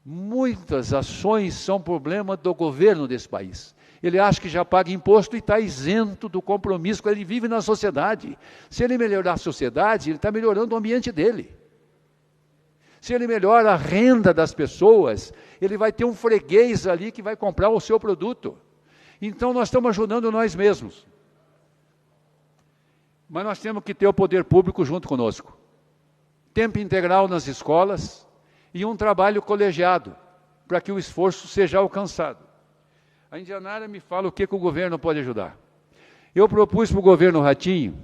muitas ações são problema do governo desse país. Ele acha que já paga imposto e está isento do compromisso, ele vive na sociedade. Se ele melhorar a sociedade, ele está melhorando o ambiente dele. Se ele melhora a renda das pessoas, ele vai ter um freguês ali que vai comprar o seu produto. Então, nós estamos ajudando nós mesmos. Mas nós temos que ter o poder público junto conosco. Tempo integral nas escolas e um trabalho colegiado, para que o esforço seja alcançado. A Indianara me fala o que o governo pode ajudar. Eu propus para o governo Ratinho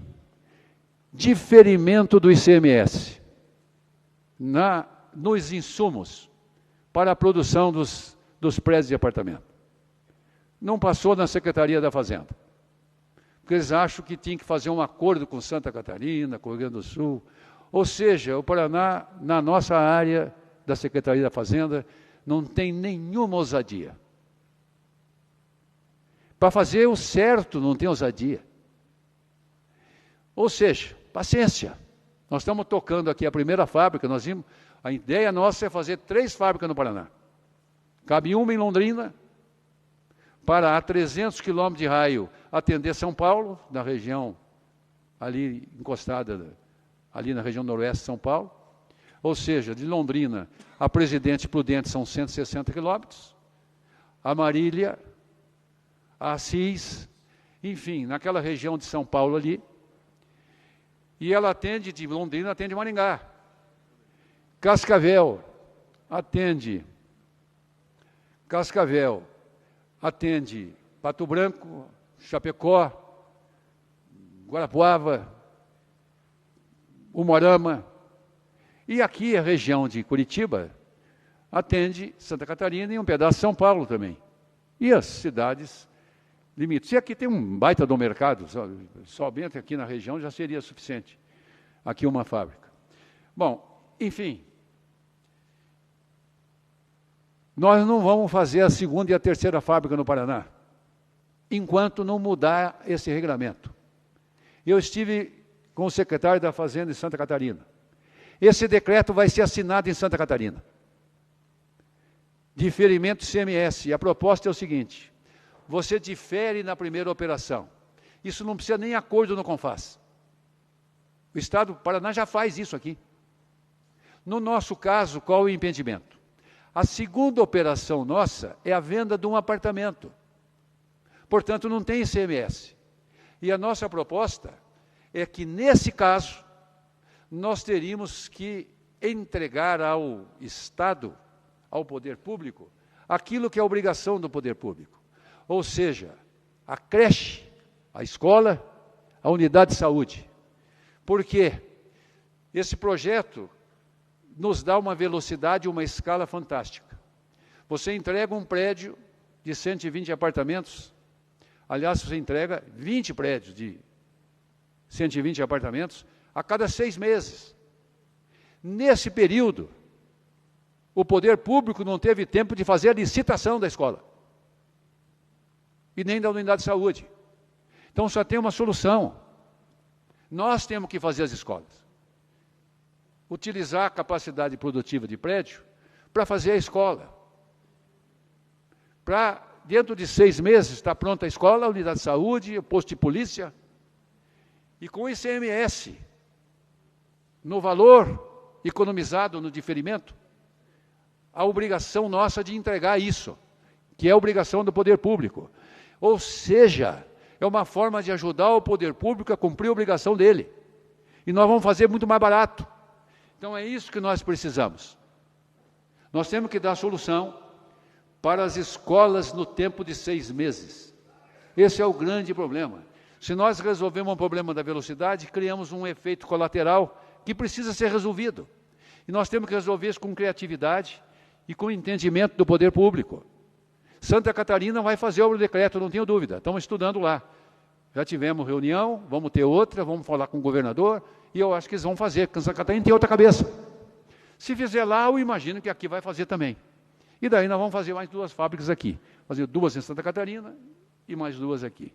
diferimento do ICMS nos insumos para a produção dos prédios de apartamento. Não passou na Secretaria da Fazenda, porque eles acham que tinha que fazer um acordo com Santa Catarina, com o Rio Grande do Sul. Ou seja, o Paraná, na nossa área da Secretaria da Fazenda, não tem nenhuma ousadia. Para fazer o certo, não tem ousadia. Ou seja, paciência. Nós estamos tocando aqui a primeira fábrica, a ideia nossa é fazer 3 fábricas no Paraná. Cabe uma em Londrina, para a 300 quilômetros de raio atender São Paulo, na região ali encostada, ali na região noroeste de São Paulo. Ou seja, de Londrina a Presidente Prudente são 160 quilômetros, a Marília, a Assis, enfim, naquela região de São Paulo ali. E ela atende de Londrina, atende Maringá. Cascavel atende Pato Branco, Chapecó, Guarapuava, Umuarama. E aqui a região de Curitiba atende Santa Catarina e um pedaço de São Paulo também. E as cidades limites. E aqui tem um baita do mercado, somente aqui na região já seria suficiente. Aqui uma fábrica. Bom, enfim, nós não vamos fazer a segunda e a terceira fábrica no Paraná, enquanto não mudar esse regulamento. Eu estive com o secretário da Fazenda em Santa Catarina. Esse decreto vai ser assinado em Santa Catarina. Diferimento ICMS. E a proposta é o seguinte: você difere na primeira operação. Isso não precisa nem acordo no CONFAS. O Estado do Paraná já faz isso aqui. No nosso caso, qual o impedimento? A segunda operação nossa é a venda de um apartamento. Portanto, não tem ICMS. E a nossa proposta é que, nesse caso, nós teríamos que entregar ao Estado, ao poder público, aquilo que é obrigação do poder público. Ou seja, a creche, a escola, a unidade de saúde. Por quê? Esse projeto nos dá uma velocidade e uma escala fantástica. Você entrega um prédio de 120 apartamentos, aliás, você entrega 20 prédios de 120 apartamentos a cada 6 meses. Nesse período, o poder público não teve tempo de fazer a licitação da escola e nem da unidade de saúde. Então, só tem uma solução. Nós temos que fazer as escolas. Utilizar a capacidade produtiva de prédio para fazer a escola. Para, dentro de 6 meses, estar pronta a escola, a unidade de saúde, o posto de polícia. E com o ICMS, no valor economizado no diferimento, a obrigação nossa de entregar isso, que é a obrigação do poder público. Ou seja, é uma forma de ajudar o poder público a cumprir a obrigação dele. E nós vamos fazer muito mais barato. Então é isso que nós precisamos. Nós temos que dar solução para as escolas no tempo de 6 meses. Esse é o grande problema. Se nós resolvermos o problema da velocidade, criamos um efeito colateral que precisa ser resolvido. E nós temos que resolver isso com criatividade e com entendimento do poder público. Santa Catarina vai fazer o decreto, não tenho dúvida. Estamos estudando lá. Já tivemos reunião, vamos ter outra, vamos falar com o governador, e eu acho que eles vão fazer, porque Santa Catarina tem outra cabeça. Se fizer lá, eu imagino que aqui vai fazer também. E daí nós vamos fazer mais 2 fábricas aqui. Fazer 2 em Santa Catarina e mais 2 aqui.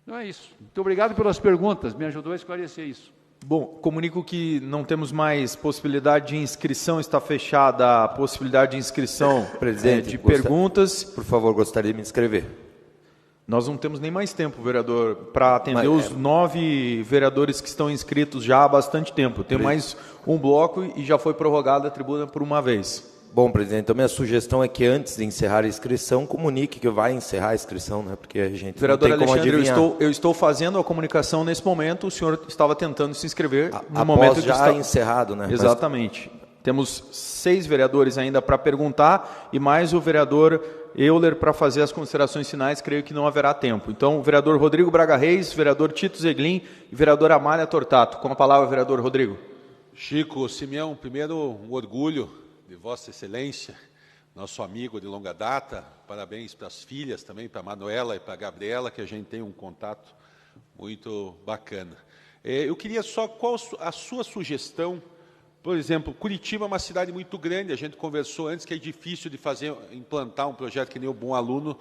Então é isso. Muito obrigado pelas perguntas, me ajudou a esclarecer isso. Bom, comunico que não temos mais possibilidade de inscrição, está fechada a possibilidade de inscrição, presidente, de perguntas. Por favor, gostaria de me inscrever. Nós não temos nem mais tempo, vereador, para atender os 9 vereadores que estão inscritos já há bastante tempo. Tem mais um bloco e já foi prorrogada a tribuna por uma vez. Bom, presidente, então minha sugestão é que antes de encerrar a inscrição, comunique que vai encerrar a inscrição, né? Porque a gente vereador não tem como Alexandre, adivinhar. eu estou fazendo a comunicação nesse momento, o senhor estava tentando se inscrever no Após momento que já está encerrado, né? Exatamente. Temos 6 vereadores ainda para perguntar e mais o vereador Euler para fazer as considerações finais, creio que não haverá tempo. Então, o vereador Rodrigo Braga Reis, vereador Tito Zeglin e vereadora Amália Tortato. Com a palavra, vereador Rodrigo. Chico Simeão, primeiro um orgulho de Vossa Excelência, nosso amigo de longa data. Parabéns para as filhas também, para a Manuela e para a Gabriela, que a gente tem um contato muito bacana. Eu queria só, qual a sua sugestão? Por exemplo, Curitiba é uma cidade muito grande, a gente conversou antes que é difícil de implantar um projeto que nem o Bom Aluno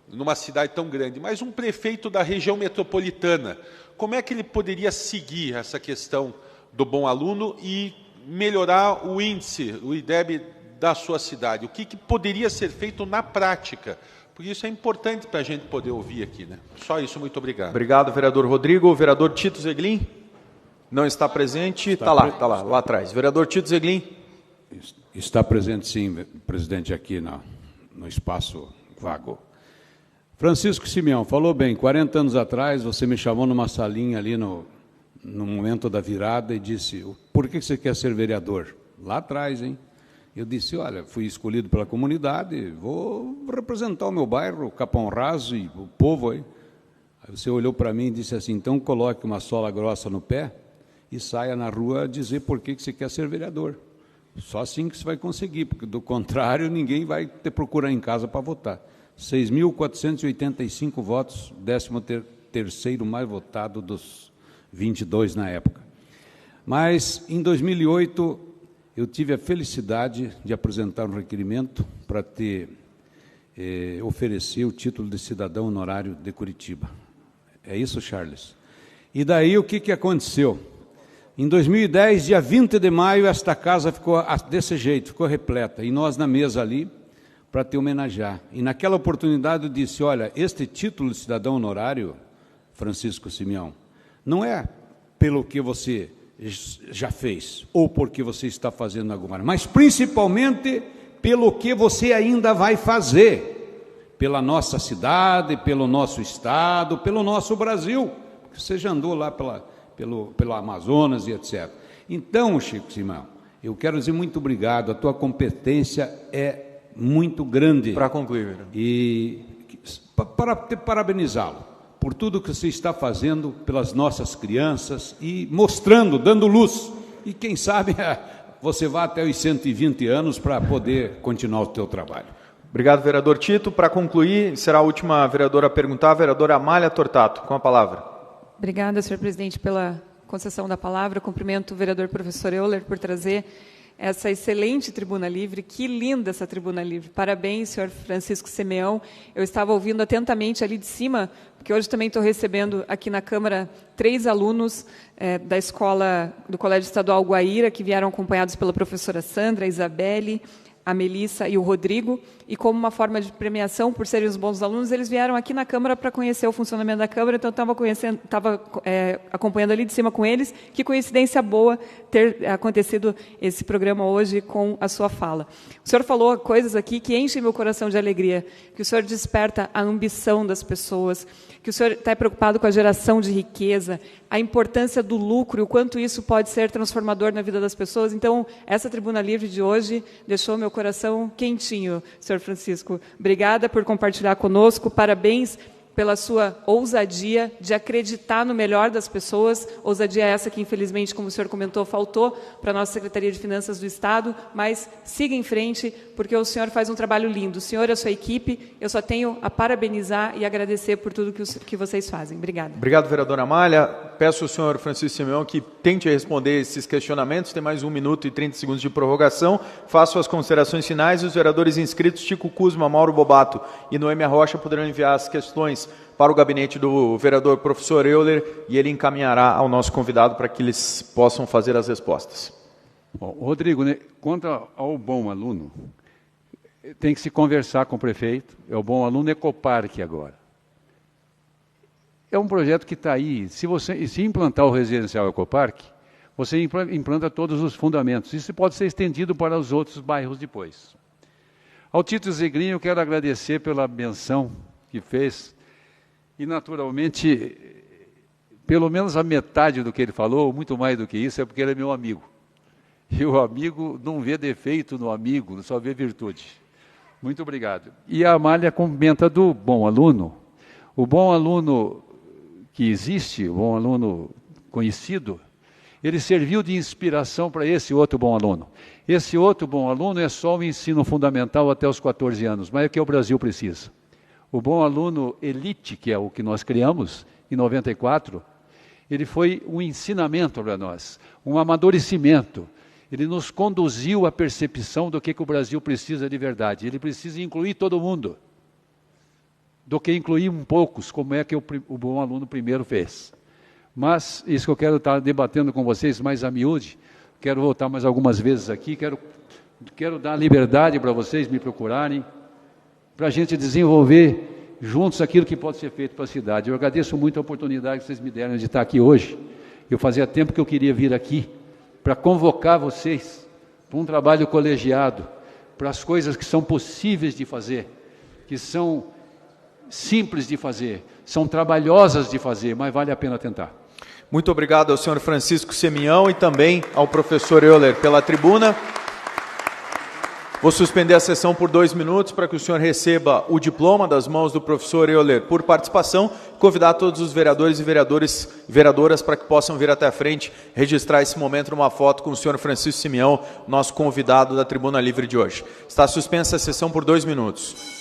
numa cidade tão grande, mas um prefeito da região metropolitana, como é que ele poderia seguir essa questão do Bom Aluno e melhorar o índice, o IDEB da sua cidade? O que poderia ser feito na prática? Porque isso é importante para a gente poder ouvir aqui, né? Só isso, muito obrigado. Obrigado, vereador Rodrigo. Vereador Tito Zeglin? Não está presente, está lá atrás. Vereador Tito Zeglin. Está presente, sim, presidente, aqui no espaço vago. Francisco Simeão, falou bem, 40 anos atrás você me chamou numa salinha ali no momento da virada e disse, por que você quer ser vereador? Lá atrás, hein? Eu disse, olha, fui escolhido pela comunidade, vou representar o meu bairro, Capão Raso e o povo aí. Aí você olhou para mim e disse assim, então coloque uma sola grossa no pé e saia na rua dizer por que você quer ser vereador. Só assim que você vai conseguir, porque do contrário ninguém vai te procurar em casa para votar. 6.485 votos, 13º mais votado dos 22 na época. Mas, em 2008, eu tive a felicidade de apresentar um requerimento para oferecer o título de cidadão honorário de Curitiba. É isso, Charles? E daí o que aconteceu? Em 2010, dia 20 de maio, esta casa ficou desse jeito, ficou repleta, e nós na mesa ali, para te homenagear. E naquela oportunidade eu disse, olha, este título de cidadão honorário, Francisco Simeão, não é pelo que você já fez, ou porque você está fazendo agora, mas principalmente pelo que você ainda vai fazer, pela nossa cidade, pelo nosso estado, pelo nosso Brasil, porque você já andou lá pelo Amazonas e etc. Então, Chico Simeão, eu quero dizer muito obrigado, a tua competência é muito grande. Para concluir. E para parabenizá-lo por tudo que você está fazendo pelas nossas crianças e mostrando, dando luz. E quem sabe você vai até os 120 anos para poder continuar o teu trabalho. Obrigado, vereador Tito. Para concluir, será a última vereadora a perguntar, a vereadora Amália Tortato, com a palavra. Obrigada, senhor presidente, pela concessão da palavra. Cumprimento o vereador professor Euler por trazer essa excelente tribuna livre. Que linda essa tribuna livre. Parabéns, senhor Francisco Simeão. Eu estava ouvindo atentamente ali de cima, porque hoje também estou recebendo aqui na Câmara 3 alunos da escola do Colégio Estadual Guaíra, que vieram acompanhados pela professora Sandra, a Isabelle, a Melissa e o Rodrigo, e como uma forma de premiação, por serem os bons alunos, eles vieram aqui na Câmara para conhecer o funcionamento da Câmara, então eu estava acompanhando ali de cima com eles. Que coincidência boa ter acontecido esse programa hoje com a sua fala. O senhor falou coisas aqui que enchem meu coração de alegria, que o senhor desperta a ambição das pessoas, que o senhor está preocupado com a geração de riqueza, a importância do lucro, o quanto isso pode ser transformador na vida das pessoas. Então, essa tribuna livre de hoje deixou meu coração quentinho, senhor Francisco. Obrigada por compartilhar conosco, parabéns pela sua ousadia de acreditar no melhor das pessoas, ousadia essa que, infelizmente, como o senhor comentou, faltou para a nossa Secretaria de Finanças do Estado, mas siga em frente, porque o senhor faz um trabalho lindo. O senhor e a sua equipe, eu só tenho a parabenizar e agradecer por tudo que vocês fazem. Obrigada. Obrigado, vereadora Amália. Peço ao senhor Francisco Simeão que tente responder esses questionamentos. Tem mais 1 minuto e 30 segundos de prorrogação. Faço as considerações finais. Os vereadores inscritos, Chico Kuzma, Mauro Bobato e Noêmia Rocha, poderão enviar as questões para o gabinete do vereador professor Euler e ele encaminhará ao nosso convidado para que eles possam fazer as respostas. Bom, Rodrigo, quanto ao bom aluno, tem que se conversar com o prefeito. É o bom aluno Ecoparque agora. é um projeto que está aí. Se implantar o residencial Ecopark, você implanta todos os fundamentos. Isso pode ser estendido para os outros bairros depois. Ao Tito Zegrin, eu quero agradecer pela menção que fez. E, naturalmente, pelo menos a metade do que ele falou, muito mais do que isso, é porque ele é meu amigo. E o amigo não vê defeito no amigo, só vê virtude. Muito obrigado. E a Amália comenta do bom aluno. O bom aluno que existe, o bom aluno conhecido, ele serviu de inspiração para esse outro bom aluno. Esse outro bom aluno é só o ensino fundamental até os 14 anos, mas é o que o Brasil precisa. O bom aluno elite, que é o que nós criamos em 94, ele foi um ensinamento para nós, um amadurecimento. Ele nos conduziu à percepção do que o Brasil precisa de verdade. Ele precisa incluir todo mundo, do que incluir um poucos, como é que o bom aluno primeiro fez. Mas isso que eu quero estar debatendo com vocês mais a miúde, quero voltar mais algumas vezes aqui, quero dar liberdade para vocês me procurarem, para a gente desenvolver juntos aquilo que pode ser feito para a cidade. Eu agradeço muito a oportunidade que vocês me deram de estar aqui hoje. Eu fazia tempo que eu queria vir aqui para convocar vocês para um trabalho colegiado, para as coisas que são possíveis de fazer, que são simples de fazer, são trabalhosas de fazer, mas vale a pena tentar. Muito obrigado ao senhor Francisco Semião e também ao professor Euler pela tribuna. Vou suspender a sessão por 2 minutos para que o senhor receba o diploma das mãos do professor Euler por participação. Convidar todos os vereadores e vereadoras para que possam vir até a frente, registrar esse momento numa foto com o senhor Francisco Semião, nosso convidado da Tribuna Livre de hoje. Está suspensa a sessão por 2 minutos.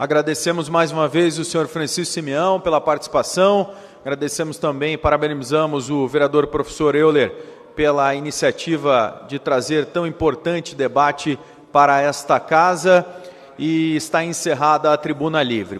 Agradecemos mais uma vez o senhor Francisco Semião pela participação, agradecemos também, parabenizamos o vereador professor Euler pela iniciativa de trazer tão importante debate para esta casa e está encerrada a Tribuna Livre.